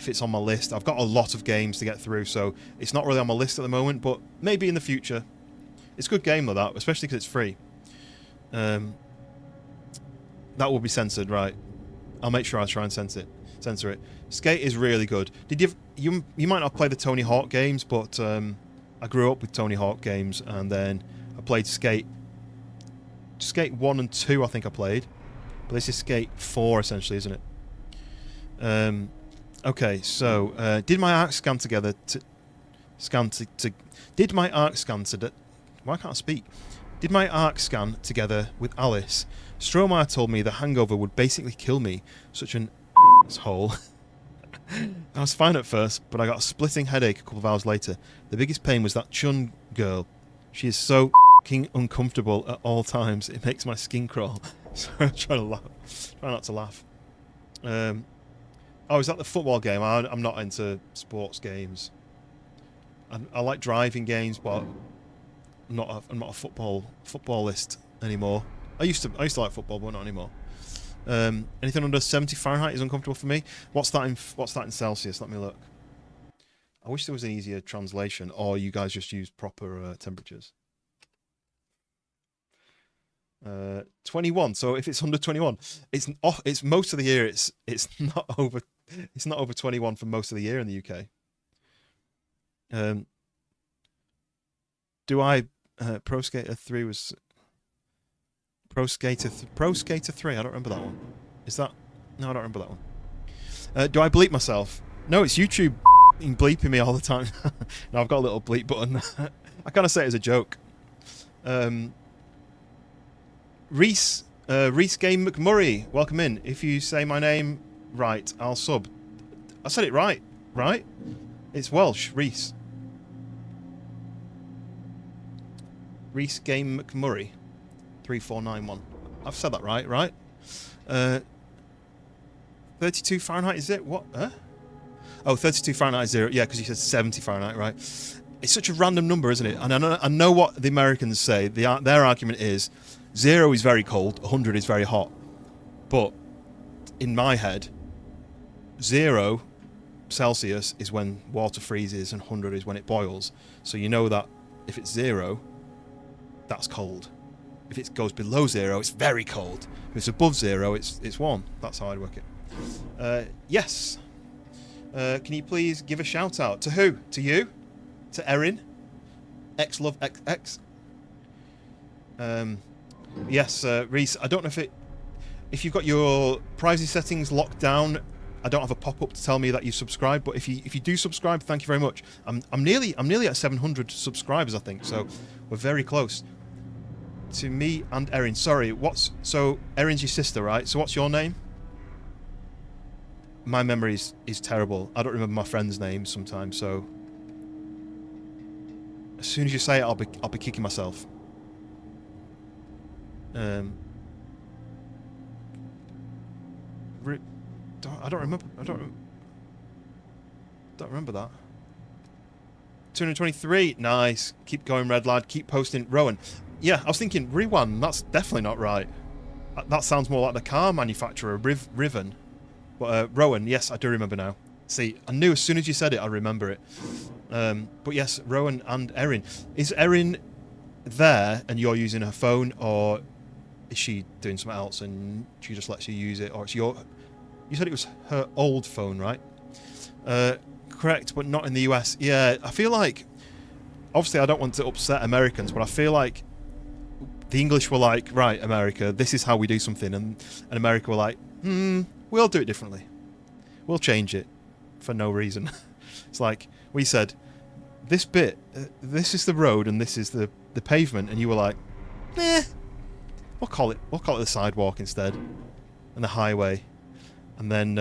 it's on my list. I've got a lot of games to get through, so it's not really on my list at the moment. But maybe in the future. It's a good game though, that, especially because it's free. That will be censored, right? I'll make sure I try and censor it. Skate is really good. Did you might not play the Tony Hawk games, but I grew up with Tony Hawk games, and then I played Skate 1 and 2, I think I played. But this is Skate 4 essentially, isn't it? Okay, so did my ARC scan together did my ARC scan today? Why can't I speak? Did my ARC scan together with Alice. Strohmeyer told me the hangover would basically kill me. Such an asshole. I was fine at first, but I got a splitting headache a couple of hours later. The biggest pain was that Chun girl. She is so f***ing uncomfortable at all times. It makes my skin crawl. So I'm trying to laugh. Try not to laugh. Oh, is that the football game? I'm not into sports games. I like driving games, but I'm not a footballist anymore. I used to like football, but not anymore. Anything under 70 Fahrenheit is uncomfortable for me. What's that in Celsius? Let me look. I wish there was an easier translation, or you guys just use proper temperatures. 21. So if it's under 21, it's most of the year. It's not over 21 for most of the year in the UK. Do I Pro Skater 3 was Pro Skater 3? I don't remember that one. Is that? No, I don't remember that one. Do I bleep myself? No, it's YouTube bleeping me all the time. No, I've got a little bleep button. I kind of say it as a joke. Reese Game McMurray, welcome in. If you say my name right, I'll sub. I said it right? It's Welsh, Reese. Reese Game McMurray, 3491. I've said that right? 32 Fahrenheit, is it? What? Huh? Oh, 32 Fahrenheit 0. Yeah, because you said 70 Fahrenheit, right? It's such a random number, isn't it? And I know what the Americans say. Their argument is 0 is very cold, 100 is very hot. But in my head, 0 Celsius is when water freezes and 100 is when it boils. So you know that if it's 0, that's cold. If it goes below 0, it's very cold. If it's above 0, it's warm. That's how I'd work it. Yes. Can you please give a shout out to who? To you? To Erin? XLoveXX? Yes, Reese. I don't know if you've got your privacy settings locked down. I don't have a pop-up to tell me that you subscribed, but if you do subscribe, thank you very much. I'm nearly at 700 subscribers, I think. So we're very close. To me and Erin. Sorry, so Erin's your sister, right? So what's your name? My memory is terrible. I don't remember my friends' names sometimes, so as soon as you say it, I'll be kicking myself. I don't remember. I don't remember that. 223. Nice. Keep going, Red Lad. Keep posting. Rowan. Yeah, I was thinking Riwan. That's definitely not right. That sounds more like the car manufacturer, Riven. But Rowan, yes, I do remember now. See, I knew as soon as you said it, I remember it. But yes, Rowan and Erin. Is Erin there and you're using her phone, or is she doing something else and she just lets you use it? Or it's your... You said it was her old phone, right? Correct, but not in the US. Yeah, I feel like... Obviously, I don't want to upset Americans, but I feel like the English were like, right, America, this is how we do something. And America were like, we'll do it differently. We'll change it for no reason. It's like, we said, this bit, this is the road and this is the pavement. And you were like, we'll call it the sidewalk instead. And the highway. And then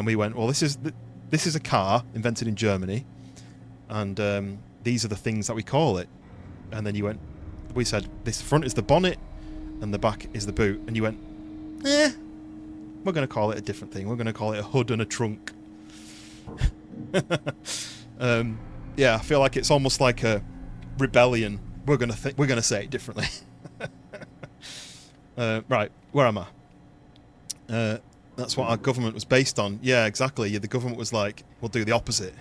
we went, well, this is a car invented in Germany. And these are the things that we call it. And then you went, we said, this front is the bonnet and the back is the boot. And you went, we're going to call it a different thing. We're going to call it a hood and a trunk. Yeah, I feel like it's almost like a rebellion. We're going to say it differently. Right, where am I? That's what our government was based on. Yeah, exactly. Yeah, the government was like, we'll do the opposite.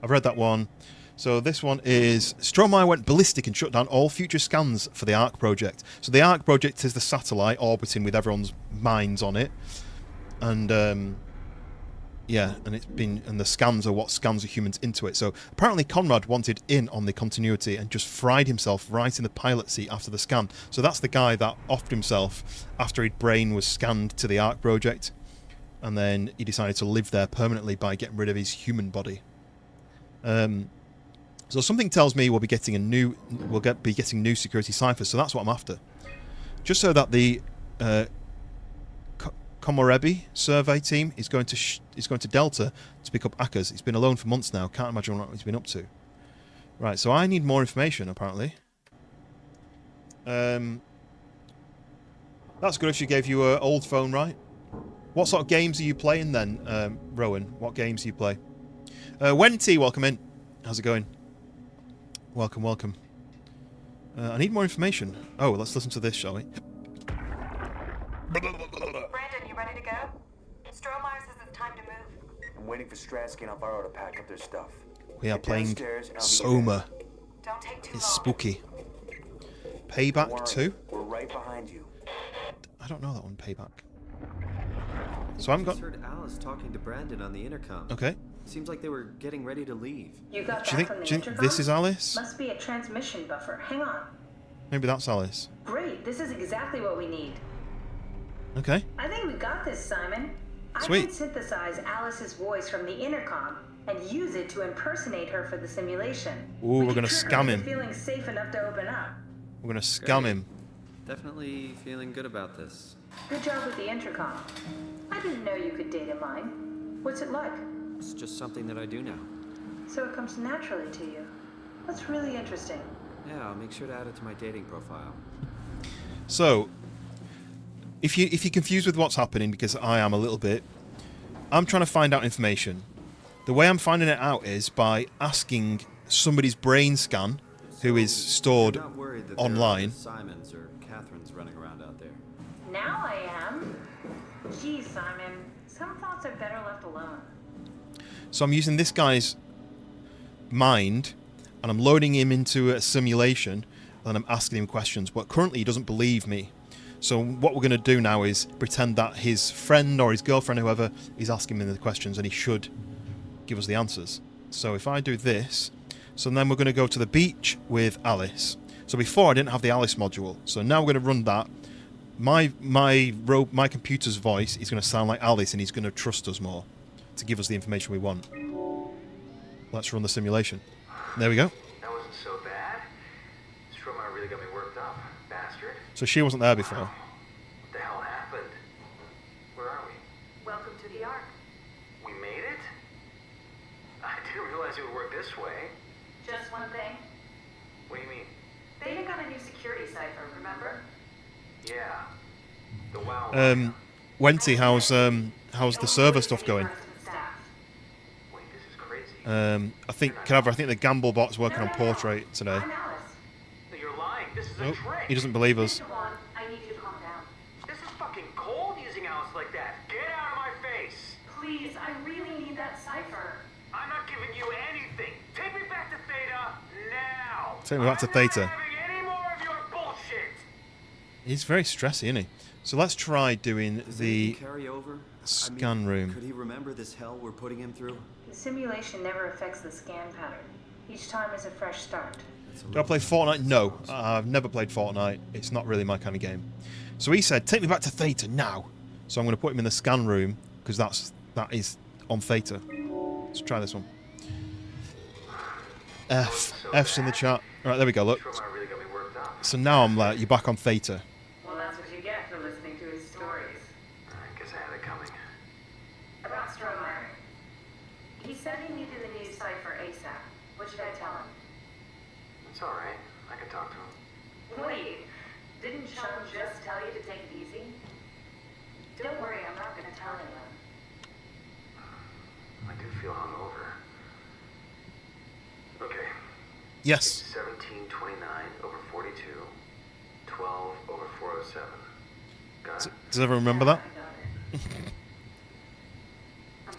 I've read that one. So this one is, Stromae went ballistic and shut down all future scans for the ARC project. So the ARC project is the satellite orbiting with everyone's minds on it. And yeah, and the scans are what scans the humans into it. So apparently Conrad wanted in on the continuity and just fried himself right in the pilot seat after the scan. So that's the guy that offed himself after his brain was scanned to the ARC project. And then he decided to live there permanently by getting rid of his human body. So something tells me we'll be getting new security ciphers. So that's what I'm after. Just so that the Komorebi survey team is going to Delta to pick up Akers. He's been alone for months now. Can't imagine what he's been up to. Right, so I need more information, apparently. That's good if she gave you an old phone, right? What sort of games are you playing then, Rowan? What games do you play? Wenty, welcome in. How's it going? Welcome, welcome. I need more information. Oh, let's listen to this, shall we? Brandon, you ready to go? Stromeyer says it's time to move. I'm waiting for Stratsky and Alvaro to pack up their stuff. We are Get playing downstairs and I'll meet you Soma. Don't take too It's long. spooky. Payback 2? We're right behind you. I don't know that one, Payback. So I haven't got... I heard Alice talking to Brandon on the intercom. Okay. Seems like they were getting ready to leave. You got Do you think this is Alice? Must be a transmission buffer. Hang on. Maybe that's Alice. Great, this is exactly what we need. Okay. I think we got this, Simon. Sweet. I can synthesize Alice's voice from the intercom and use it to impersonate her for the simulation. Ooh, we're gonna scam him. Feeling safe enough to open up. We're gonna scam him. Definitely feeling good about this. Good job with the intercom. I didn't know you could data mine. What's it like? It's just something that I do now. So it comes naturally to you. That's really interesting. Yeah, I'll make sure to add it to my dating profile. So, if you're confused with what's happening, because I am a little bit, I'm trying to find out information. The way I'm finding it out is by asking somebody's brain scan, who is stored You're not worried that online. there are Simons or Catherines running around out there. Now I am. Geez, Simon, some thoughts are better left alone. So I'm using this guy's mind, and I'm loading him into a simulation, and I'm asking him questions. But currently he doesn't believe me. So what we're going to do now is pretend that his friend or his girlfriend, whoever, is asking him the questions, and he should give us the answers. So if I do this, so then we're going to go to the beach with Alice. So before I didn't have the Alice module, so now we're going to run that. My computer's voice is going to sound like Alice, and he's going to trust us more to give us the information we want. Let's run the simulation. There we go. That wasn't so bad. Stromae really got me worked up, bastard. So she wasn't there before. What the hell happened? Where are we? Welcome to the Ark. We made it? I didn't realize it would work this way. Just one thing. What do you mean? They got a new security cipher, remember? Yeah. The WoW. Wenty, how's the server stuff going? Wait, this is crazy. I think the gamble bot's working on portrait today. I'm Alice. No, you're lying. This is a Nope, trick. he doesn't believe us. Come on, I need you to calm down. This is fucking cold using Alice like that. Get out of my face. Please, I really need that cipher. I'm not giving you anything. Take me back to Theta now. Take me back to I'm not Theta. having any more of your bullshit. He's very stressy, isn't he? So let's try doing Does the anything carry over? scan room. Could he remember this hell we're putting him through? The simulation never affects the scan pattern. Each time is a fresh start. That's a Do I play little- Fortnite? No, I've never played Fortnite. It's not really my kind of game. So he said, "Take me back to Theta now." So I'm going to put him in the scan room because that is on Theta. Let's try this one. F's in the chat. All right, there we go. Look. Stromae really got me worked up. So now I'm like, you're back on Theta. Well, that's what you get for listening to his stories. I guess I had it coming. About Stromae. He said he needed a new cipher ASAP. What should I tell him? It's all right. I can talk to him. Wait, didn't Sean just tell you to take it easy? Don't worry, I'm not gonna tell anyone. I do feel hungover. Okay. Yes. 1729 over 42, 12 over 407. Got it? Does everyone remember that? I got it.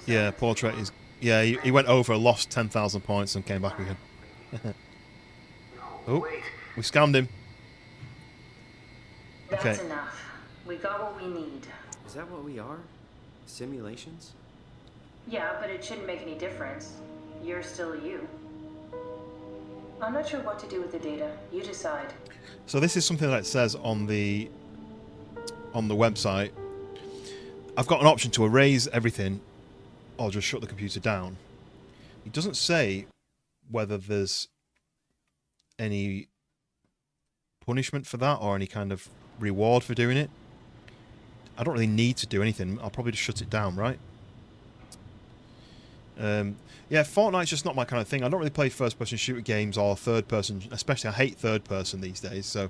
Yeah, portrait is. Yeah, he went over, lost 10,000 points, and came back again. No, Oh, wait. we scammed him. That's Okay. enough. We got what we need. Is that what we are? Simulations? Yeah, but it shouldn't make any difference. You're still you. I'm not sure what to do with the data. You decide. So this is something that it says on the website. I've got an option to erase everything or just shut the computer down. It doesn't say whether there's any punishment for that or any kind of reward for doing it. I don't really need to do anything. I'll probably just shut it down, right? Yeah, Fortnite's just not my kind of thing. I don't really play first-person shooter games or third-person. Especially, I hate third-person these days. So,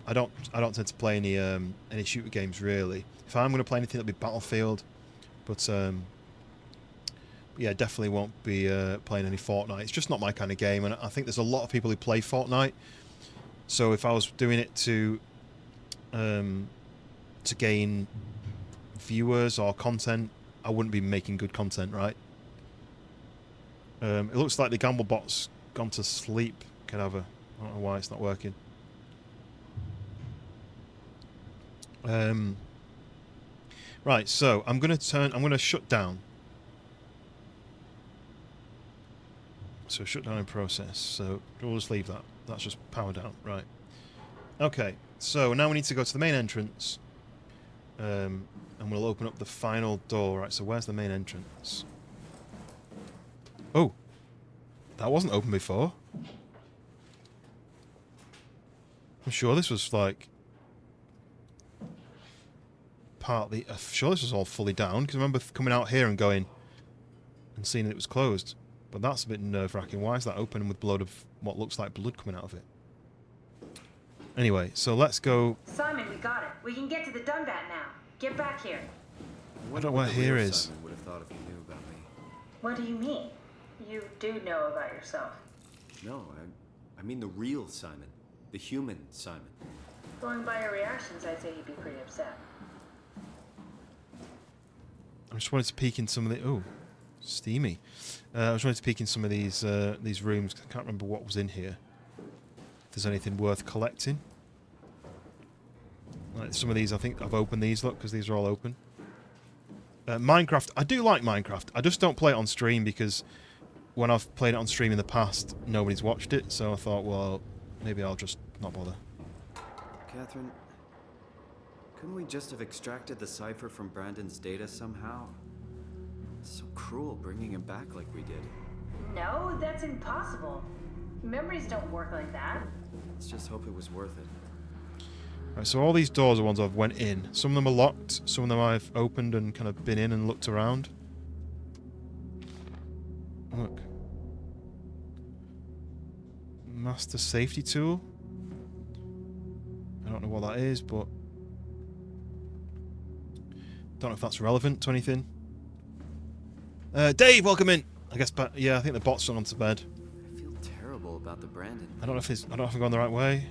I don't tend to play any shooter games really. If I'm going to play anything, it'll be Battlefield. But yeah, definitely won't be playing any Fortnite. It's just not my kind of game, and I think there's a lot of people who play Fortnite. So if I was doing it to gain viewers or content, I wouldn't be making good content, right? It looks like the gamble bot's gone to sleep. I don't know why it's not working. Right, so I'm going to shut down. So shut down in process. So we'll just leave that. That's just power down. Right. Okay, so now we need to go to the main entrance. And we'll open up the final door. Right, so where's the main entrance? Oh, that wasn't open before. I'm sure this was like partly. I'm sure this was all fully down because I remember coming out here and going and seeing that it was closed. But that's a bit nerve-wracking. Why is that open with blood of what looks like blood coming out of it? Anyway, so let's go. Simon, we got it. We can get to the Dunbat now. Get back here. I don't know where here is. Simon would have thought if he knew about me. What do you mean? You do know about yourself. No, I mean the real Simon. The human Simon. Going by your reactions, I'd say you'd be pretty upset. I just wanted to peek in some of the... Oh, steamy. I just wanted to peek in some of these rooms. I can't remember what was in here. If there's anything worth collecting. Like some of these, I think I've opened these, look, because these are all open. Minecraft. I do like Minecraft. I just don't play it on stream because when I've played it on stream in the past, nobody's watched it. So I thought, well, maybe I'll just not bother. Catherine, couldn't we just have extracted the cipher from Brandon's data somehow? It's so cruel bringing him back like we did. No, that's impossible. Memories don't work like that. Let's just hope it was worth it. Right, so all these doors are ones I've went in. Some of them are locked. Some of them I've opened and kind of been in and looked around. Look. Master safety tool. I don't know what that is, but don't know if that's relevant to anything. Dave, welcome in. I guess, but yeah, I think the bot's gone onto bed. I feel terrible about the Brandon. I don't know if I've gone the right way.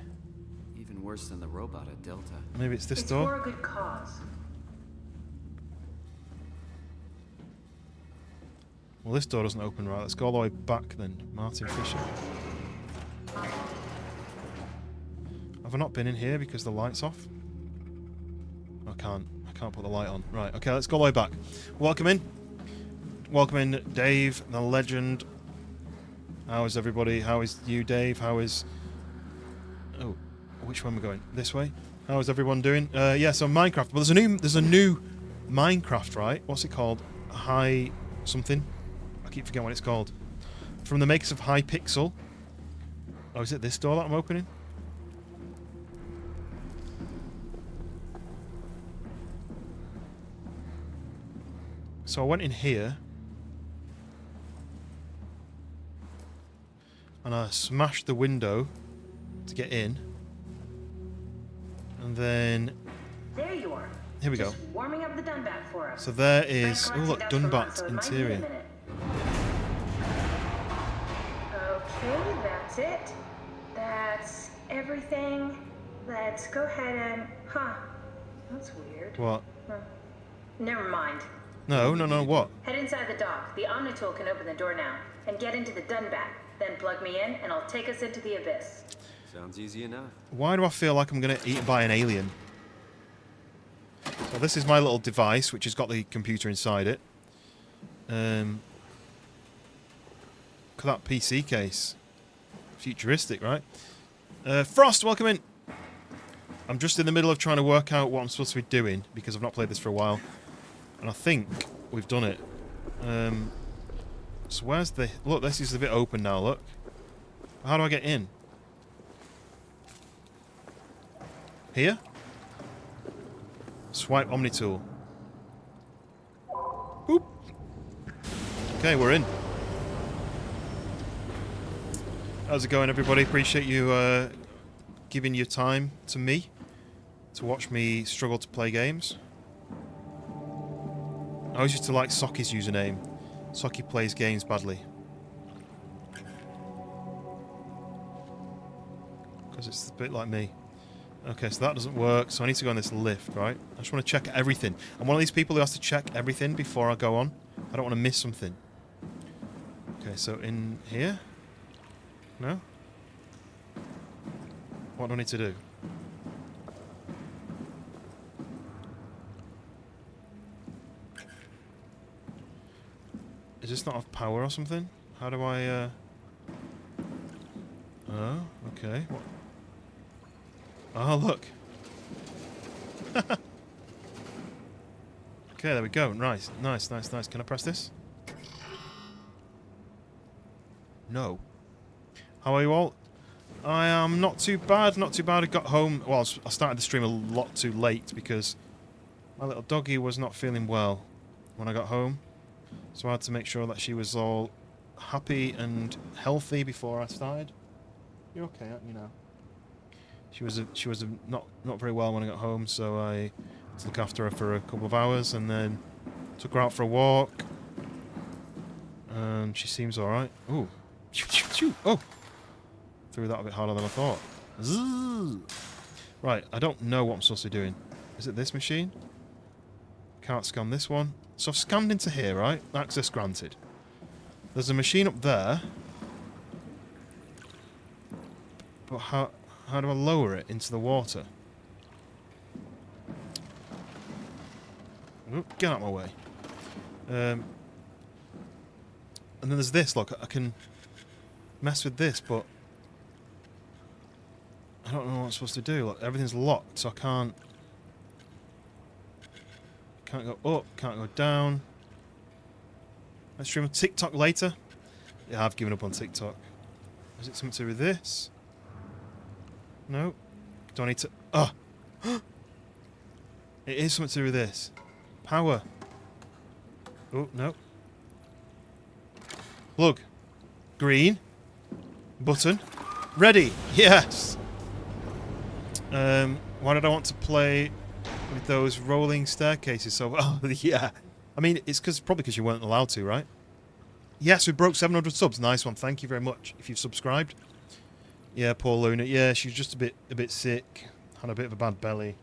Even worse than the robot at Delta. Maybe it's this It's door. for a good cause. Well, this door doesn't open right. Let's go all the way back then. Martin Fisher. Have I not been in here because the light's off? I can't put the light on. Right, okay, let's go all the way back. Welcome in. Welcome in, Dave, the legend. How is everybody? How is you, Dave? How is... Oh, which way am I going? This way? How is everyone doing? Yeah, so Minecraft. Well, there's a new Minecraft, right? What's it called? High something? I keep forgetting what it's called. From the makers of Hypixel. Oh, is it this door that I'm opening? So I went in here. And I smashed the window to get in. And then... There you are. Here we go. Just warming up the Dunbat for us. So there is... Oh, look, Collecting dust Dunbat for months, so it might be a interior. minute. Okay, that's it. That's everything. Let's go ahead and... Huh. That's weird. What? Huh. Never mind. No, what? Head inside the dock. The Omnitool can open the door now. And get into the Dunbat. Then plug me in, and I'll take us into the abyss. Sounds easy enough. Why do I feel like I'm going to eat by an alien? So this is my little device, which has got the computer inside it. Look at that PC case. Futuristic, right? Frost, welcome in. I'm just in the middle of trying to work out what I'm supposed to be doing, because I've not played this for a while. And I think we've done it. So where's the... Look, this is a bit open now, look. How do I get in? Here? Swipe Omnitool. Boop. Okay, we're in. How's it going, everybody? Appreciate you giving your time to me to watch me struggle to play games. I always used to like Socky's username. Socky plays games badly. Because it's a bit like me. Okay, so that doesn't work, so I need to go on this lift, right? I just want to check everything. I'm one of these people who has to check everything before I go on. I don't want to miss something. Okay, so in here? No? What do I need to do? Does this not have power or something? How do I, Oh, okay. What? Oh, look. Okay, there we go. Nice. Can I press this? No. How are you all? I am not too bad, I got home... Well, I started the stream a lot too late because my little doggy was not feeling well when I got home. So I had to make sure that she was all happy and healthy before I started. You're okay, aren't you now? She was not very well when I got home, so I had to look after her for a couple of hours, and then took her out for a walk. And she seems all right. Ooh, oh, threw that a bit harder than I thought. Zzz. Right, I don't know what I'm supposed to be doing. Is it this machine? Can't scan this one. So I've scanned into here, right? Access granted. There's a machine up there. But how do I lower it into the water? Oop, get out of my way. And then there's this, look, I can mess with this, but I don't know what I'm supposed to do. Look, everything's locked, so I can't go up, can't go down. Let's stream on TikTok later. Yeah, I've given up on TikTok. Is it something to do with this? No. Do I need to... Oh! It is something to do with this. Power. Oh, no. Plug. Green. Button. Ready. Yes! Why did I want to play with those rolling staircases? So, oh, yeah. I mean, it's probably because you weren't allowed to, right? Yes, we broke 700 subs. Nice one. Thank you very much. If you've subscribed. Yeah, poor Luna. Yeah, she was just a bit sick. Had a bit of a bad belly.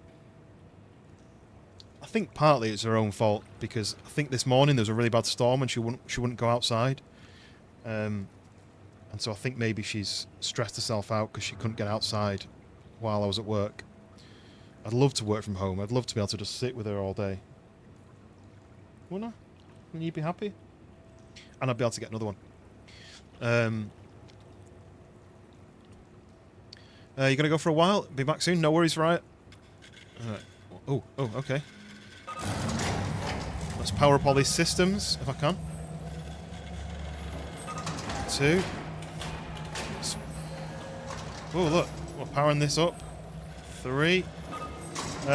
I think partly it's her own fault because I think this morning there was a really bad storm and she wouldn't go outside. And so I think maybe she's stressed herself out because she couldn't get outside while I was at work. I'd love to work from home. I'd love to be able to just sit with her all day. Wouldn't I? Wouldn't you be happy? And I'd be able to get another one. You're gonna go for a while? Be back soon? No worries, Riot. Oh, okay. Let's power up all these systems, if I can. 2. Oh, look. We're powering this up. 3.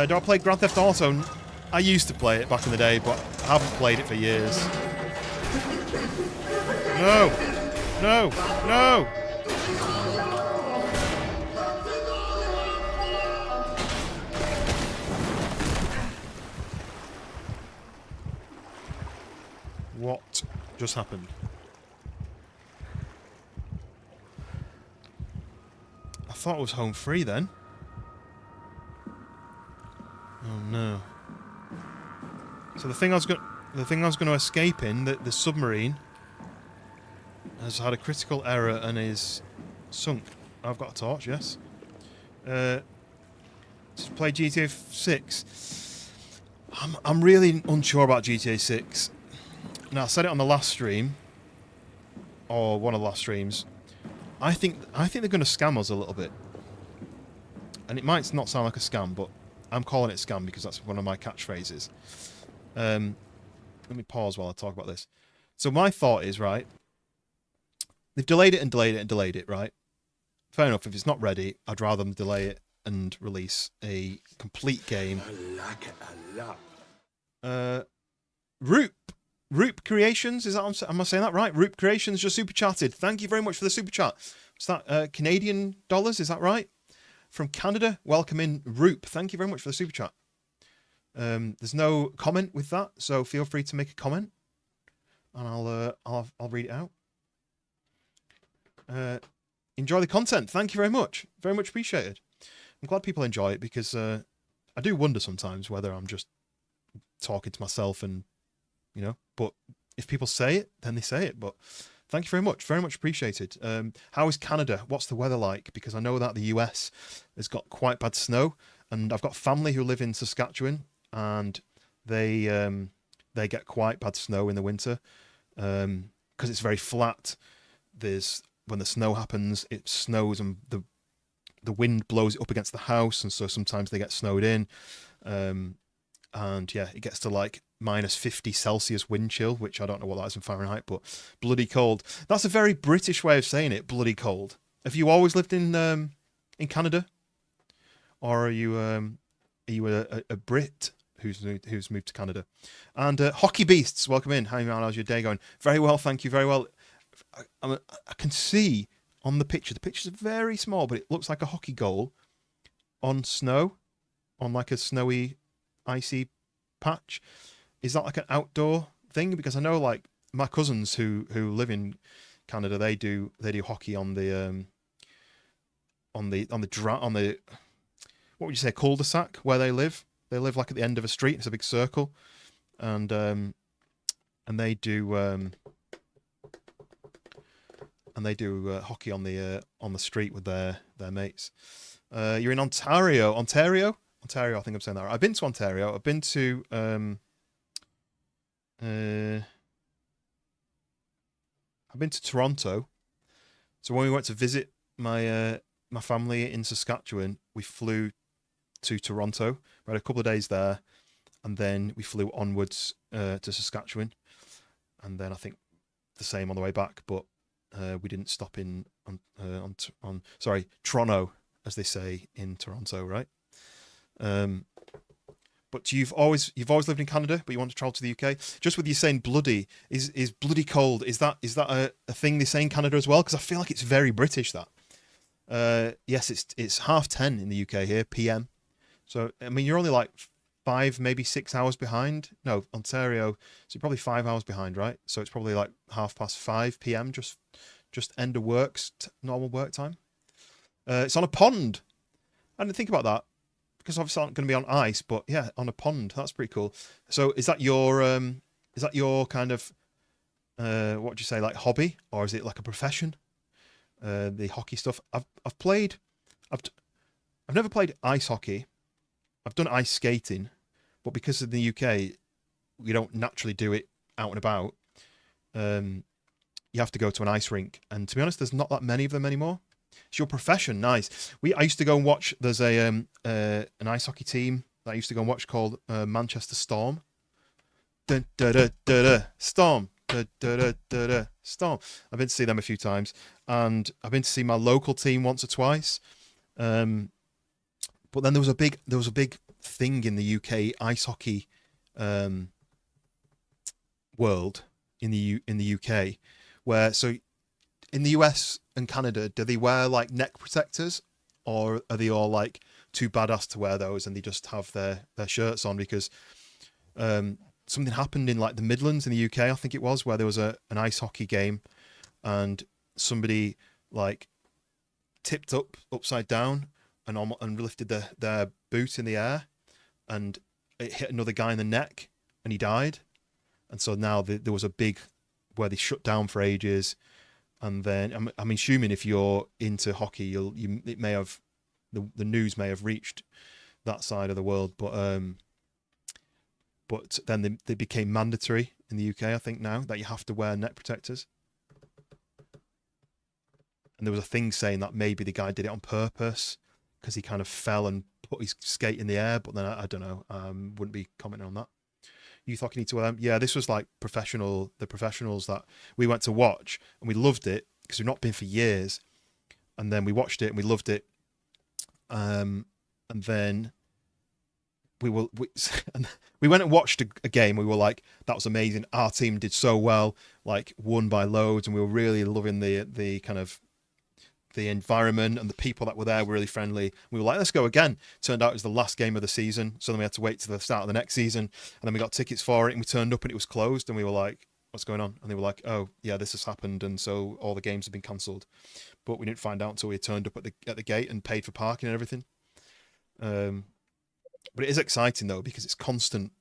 Do I play Grand Theft Auto? I used to play it back in the day, but I haven't played it for years. No! No! No! What just happened? I thought it was home free then. Oh no. So the thing I was going to escape in, the submarine, has had a critical error and is sunk. I've got a torch, yes. To play GTA 6. I'm really unsure about GTA 6. Now, I said it on the last stream, or one of the last streams. I think they're going to scam us a little bit, and it might not sound like a scam, but I'm calling it scam because that's one of my catchphrases. Let me pause while I talk about this. So my thought is, right, they've delayed it and delayed it and delayed it, right? Fair enough. If it's not ready, I'd rather them delay it and release a complete game. I like it a lot. Roop Creations, am I saying that right? Roop Creations just super chatted. Thank you very much for the super chat. Is that Canadian dollars? Is that right? From Canada, welcome in Roop. Thank you very much for the super chat. There's no comment with that, so feel free to make a comment, and I'll read it out. Enjoy the content. Thank you very much appreciated. I'm glad people enjoy it because I do wonder sometimes whether I'm just talking to myself and but if people say it, then they say it. But thank you very much appreciated. How is Canada? What's the weather like? Because I know that the US has got quite bad snow, and I've got family who live in Saskatchewan, and they get quite bad snow in the winter because it's very flat. When the snow happens, it snows and the wind blows it up against the house, and so sometimes they get snowed in. And yeah, it gets to like -50 Celsius wind chill, which I don't know what that is in Fahrenheit, but bloody cold. That's a very British way of saying it, bloody cold. Have you always lived in Canada? Or are you a Brit who's moved to Canada? And Hockey Beasts, welcome in. Hi man, how's your day going? Very well, thank you, very well. I can see on the picture. The pictures are very small, but it looks like a hockey goal on snow, on like a snowy, icy patch. Is that like an outdoor thing? Because I know like my cousins who live in Canada, they do hockey on the what would you say, cul-de-sac where they live. They live like at the end of a street. It's a big circle, and they do hockey on the street with their mates. You're in Ontario. I think I'm saying that right. I've been to Ontario. I've been to Toronto. So when we went to visit my family in Saskatchewan, we flew to Toronto. We had a couple of days there, and then we flew onwards to Saskatchewan, and then I think the same on the way back. But we didn't stop on Toronto, as they say in Toronto, right? But you've always lived in Canada, but you want to travel to the UK. Just with you saying bloody, is bloody cold? Is that a thing they say in Canada as well? Because I feel like it's very British. That yes, it's 10:30 in the UK here, PM. So I mean, you're only like 5, maybe 6 hours behind. No, Ontario, so you're probably 5 hours behind, right? So it's probably like 5:30 PM, just end of normal work time. It's on a pond. I didn't think about that, because obviously I'm going to be on ice, but yeah, on a pond. That's pretty cool. So is that your kind of what would you say, like hobby, or is it like a profession? The hockey stuff. I've never played ice hockey. I've done ice skating, but because in the UK we don't naturally do it out and about, you have to go to an ice rink, and to be honest, there's not that many of them anymore. It's your profession, nice. I used to go and watch. There's an ice hockey team that I used to go and watch called Manchester Storm. Dun, da, da, da, da, Storm. Da, da, da, da, da, Storm. I've been to see them a few times, and I've been to see my local team once or twice. But then there was a big thing in the UK ice hockey world in the UK, where so in the US and Canada, do they wear like neck protectors, or are they all like too badass to wear those and they just have their shirts on? Because something happened in like the Midlands in the UK, I think it was, where there was an ice hockey game, and somebody like tipped upside down and lifted their boot in the air, and it hit another guy in the neck, and he died. And so now there was a big where they shut down for ages. And then I'm assuming if you're into hockey, it may have the news may have reached that side of the world, but then they became mandatory in the UK, I think, now that you have to wear neck protectors. And there was a thing saying that maybe the guy did it on purpose because he kind of fell and put his skate in the air, but then I don't know. Wouldn't be commenting on that. Youth hockey need to wear them. Yeah, this was like the professionals that we went to watch, and we loved it because we've not been for years. And then we watched it and we loved it. And then we went and watched a game. We were like, that was amazing. Our team did so well, like won by loads, and we were really loving the kind of the environment, and the people that were there were really friendly. We were like, let's go again. Turned out it was the last game of the season, so then we had to wait to the start of the next season, and then we got tickets for it, and we turned up and it was closed, and we were like, what's going on? And they were like, oh yeah, this has happened, and so all the games have been cancelled. But we didn't find out until we turned up at the gate and paid for parking and everything. But it is exciting though, because it's constant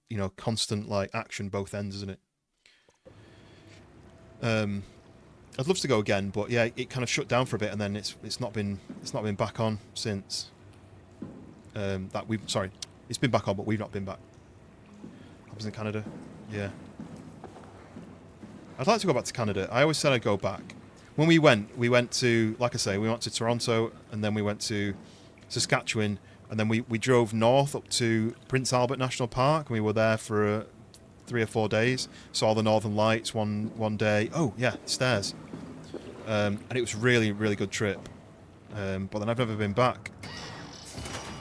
like action both ends, isn't it? I'd love to go again, but yeah, it kind of shut down for a bit, and then it's not been back on since. It's been back on, but we've not been back. Happens in Canada, yeah. I'd like to go back to Canada. I always said I'd go back. When we went to, like I say, we went to Toronto, and then we went to Saskatchewan, and then we drove north up to Prince Albert National Park, and we were there for 3 or 4 days. Saw the Northern Lights one day. Oh yeah, stairs. And it was really, really good trip. But then I've never been back.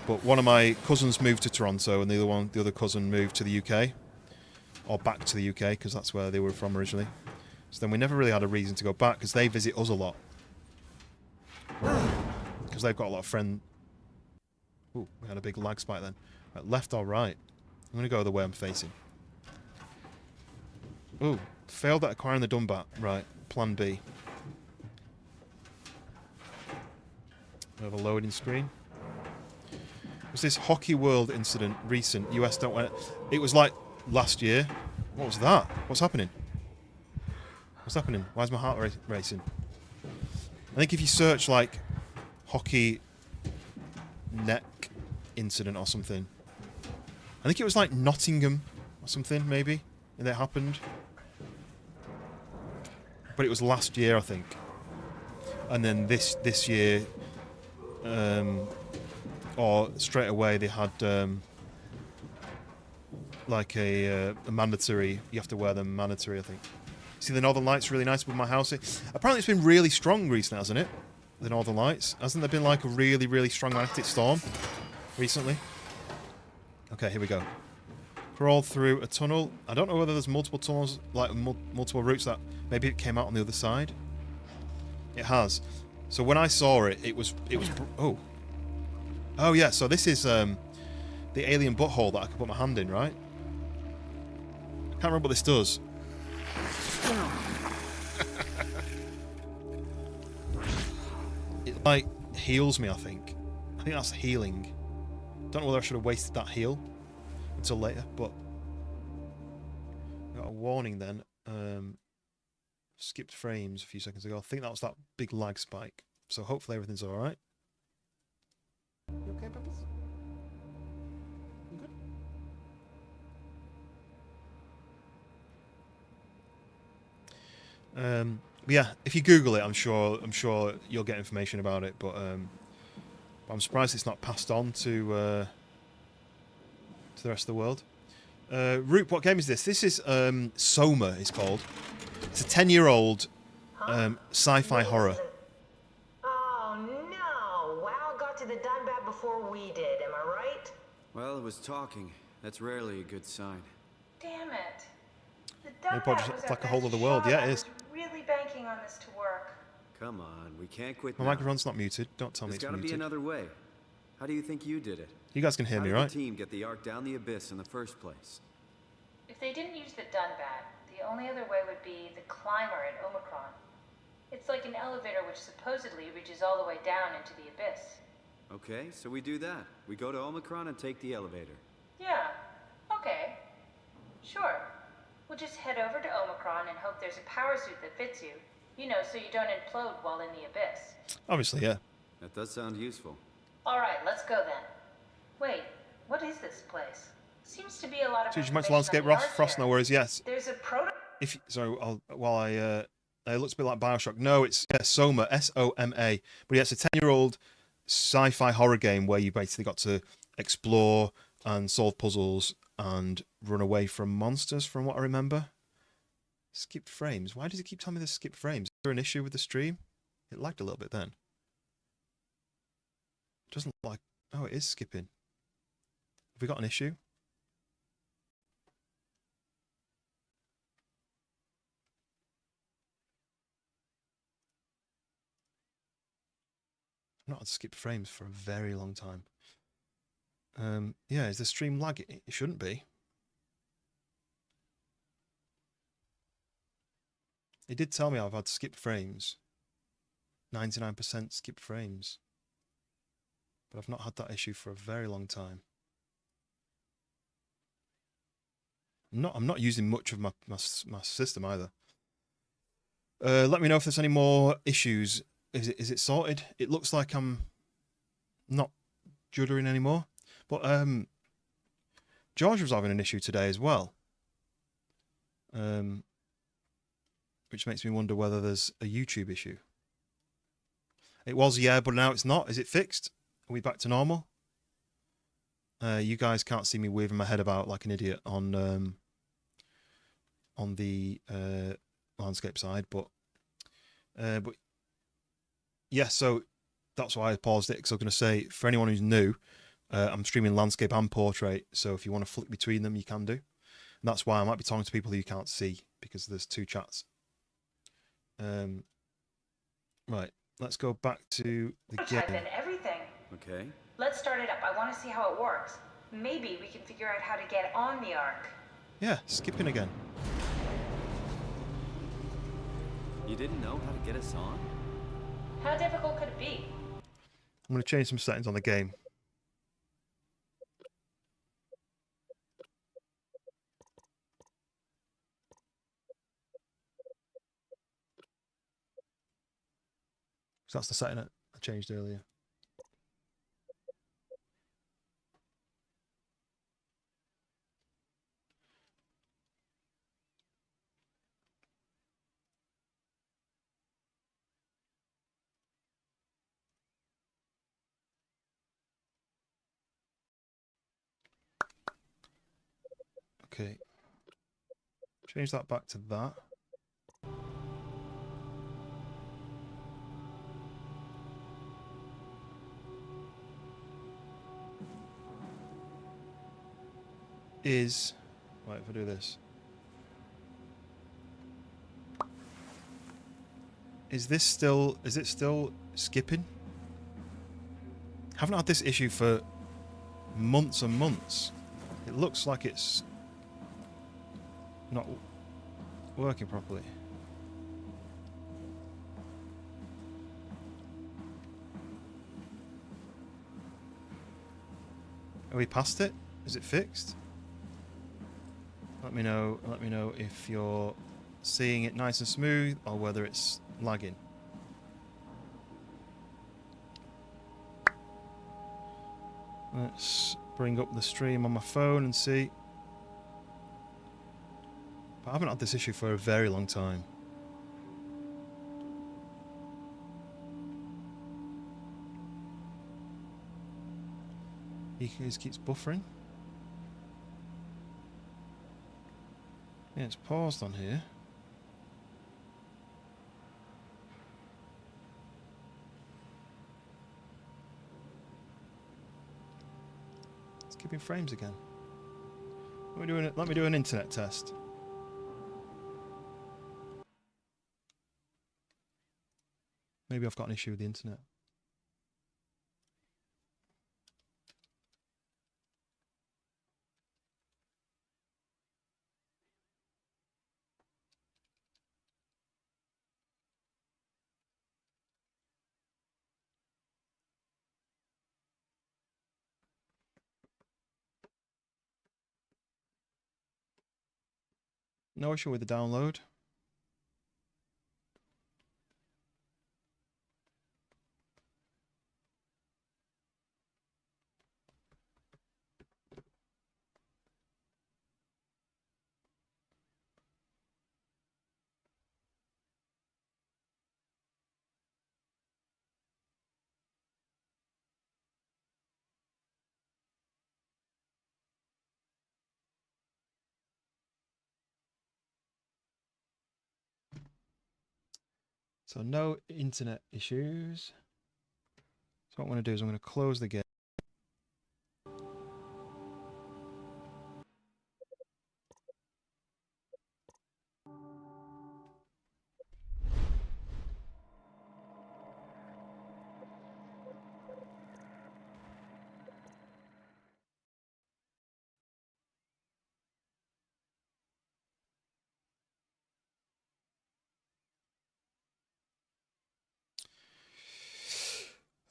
But one of my cousins moved to Toronto, and the other cousin moved to the UK, or back to the UK, because that's where they were from originally. So then we never really had a reason to go back because they visit us a lot. Because they've got a lot of friends. Ooh, we had a big lag spike then. Right, left or right? I'm going to go the way I'm facing. Ooh, failed at acquiring the Dumbat. Right, plan B. We have a loading screen. Was this Hockey World incident recent? US don't want it. It was like last year. What was that? What's happening? What's happening? Why is my heart racing? I think if you search like hockey neck incident or something, I think it was like Nottingham or something maybe, and it happened. But it was last year, I think. And then this year, or straight away they had like a mandatory. You have to wear them mandatory, I think. See, the Northern Lights really nice with my house. Apparently, it's been really strong recently, hasn't it? The Northern Lights. Hasn't there been like a really, really strong magnetic storm recently? Okay, here we go. Crawl through a tunnel. I don't know whether there's multiple tunnels, like multiple routes that maybe it came out on the other side. It has. So when I saw it, it was oh yeah. So this is the alien butthole that I can put my hand in, right? I can't remember what this does. It like heals me, I think. I think that's healing. Don't know whether I should have wasted that heal until later, but got a warning then. Skipped frames a few seconds ago. I think that was that big lag spike. So hopefully everything's alright. You okay, Peppers? You good? Yeah, if you Google it, I'm sure you'll get information about it. But I'm surprised it's not passed on to the rest of the world. Roop, what game is this? This is SOMA. It's called. It's a 10-year-old sci-fi horror. Oh no! WoW got to the Dunbat before we did. Am I right? Well, it was talking. That's rarely a good sign. Damn it. The Maybe Dunbat just was like our a hold of best the world. shot. Yeah, I it is. was really banking on this to work. Come on, we can't quit My now. microphone's not muted. Don't tell me There's it's gotta be muted. another way. How do you think you did it? You guys can hear How me, did right? the team get the Ark down the abyss in the first place? If they didn't use the Dunbat, the only other way would be the climber at Omicron. It's like an elevator which supposedly reaches all the way down into the abyss. Okay, so we do that. We go to Omicron and take the elevator. Yeah, okay. Sure. We'll just head over to Omicron and hope there's a power suit that fits you. You know, so you don't implode while in the abyss. Obviously, yeah. That does sound useful. Alright, let's go then. Wait, what is this place? Seems to be a lot of So you might information landscape on the art Frost, here. no worries, yes. There's a proto... If so, it looks a bit like Bioshock. No, it's SOMA, S-O-M-A. But yeah, it's a 10-year-old sci-fi horror game where you basically got to explore and solve puzzles and run away from monsters, from what I remember. Skipped frames. Why does it keep telling me there's skipped frames? Is there an issue with the stream? It lagged a little bit then. Doesn't look like... Oh, it is skipping. Have we got an issue? I've not had skipped frames for a very long time. Yeah, is the stream lagging? It shouldn't be. It did tell me I've had skipped frames. 99% skipped frames. But I've not had that issue for a very long time. I'm not using much of my system either. Let me know if there's any more issues. Is it sorted? It looks like I'm not juddering anymore. But George was having an issue today as well. Which makes me wonder whether there's a YouTube issue. It was, yeah, but now it's not. Is it fixed? Are we back to normal? You guys can't see me waving my head about like an idiot on the landscape side, but yeah, so that's why I paused it, because I was going to say, for anyone who's new, I'm streaming landscape and portrait, so if you want to flick between them, you can do. And that's why I might be talking to people who you can't see, because there's two chats Right, let's go back to the Type game. in everything. Okay. Let's start it up. I want to see how it works. Maybe we can figure out how to get on the Ark. Yeah, skipping again. You didn't know how to get us on? How difficult could it be? I'm going to change some settings on the game. So that's the setting I changed earlier. Okay. Change that back to that. Right, if I do this. Is it still skipping? Haven't had this issue for months and months. It looks like it's not working properly. Are we past it? Is it fixed? Let me know if you're seeing it nice and smooth or whether it's lagging. Let's bring up the stream on my phone and see. But I haven't had this issue for a very long time. He just keeps buffering. Yeah, it's paused on here. It's keeping frames again. Let me do an internet test. Maybe I've got an issue with the internet. No issue with the download. So no internet issues. So what I'm going to do is I'm going to close the game.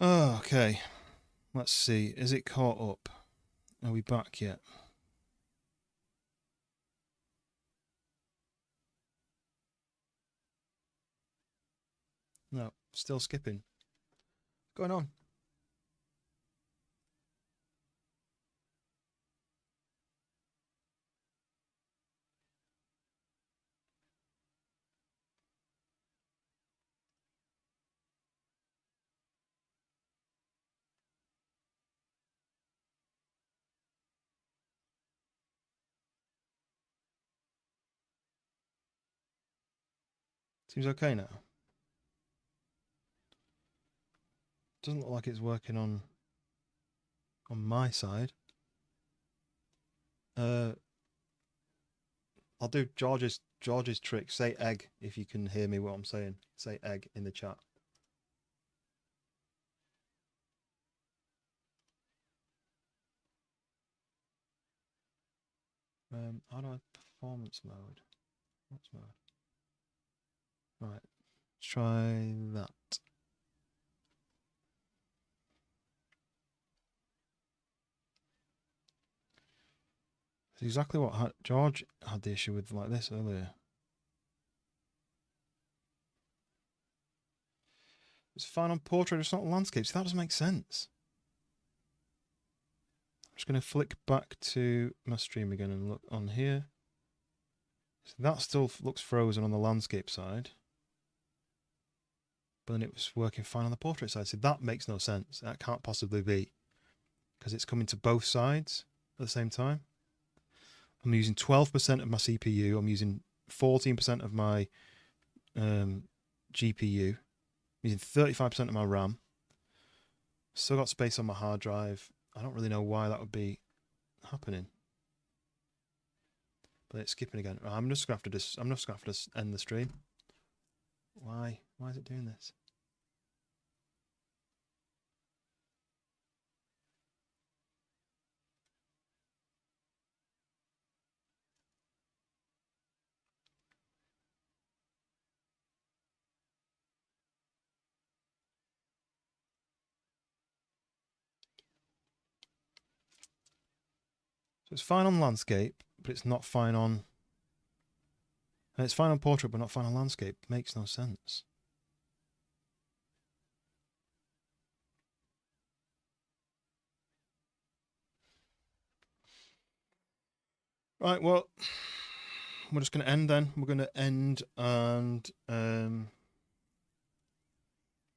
Oh, okay. Let's see. Is it caught up? Are we back yet? No, still skipping. What's going on? Seems okay now. Doesn't look like it's working on my side. I'll do George's George's trick. Say egg if you can hear me what I'm saying. Say egg in the chat. How do I performance mode? What's mode? Right. Let's try that. It's exactly what George had the issue with like this earlier. It's fine on portrait, it's not landscapes. That doesn't make sense. I'm just going to flick back to my stream again and look on here. So that still looks frozen on the landscape side. But then it was working fine on the portrait side. So that makes no sense. That can't possibly be. Because it's coming to both sides at the same time. I'm using 12% of my CPU. I'm using 14% of my GPU. I'm using 35% of my RAM. Still got space on my hard drive. I don't really know why that would be happening. But it's skipping again. I'm just gonna have to end the stream. Why? Why is it doing this? So it's fine on landscape, but it's not fine on... And it's fine on portrait, but not fine on landscape. Makes no sense. Right, well, we're just going to end then. We're going to end and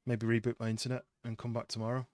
maybe reboot my internet and come back tomorrow.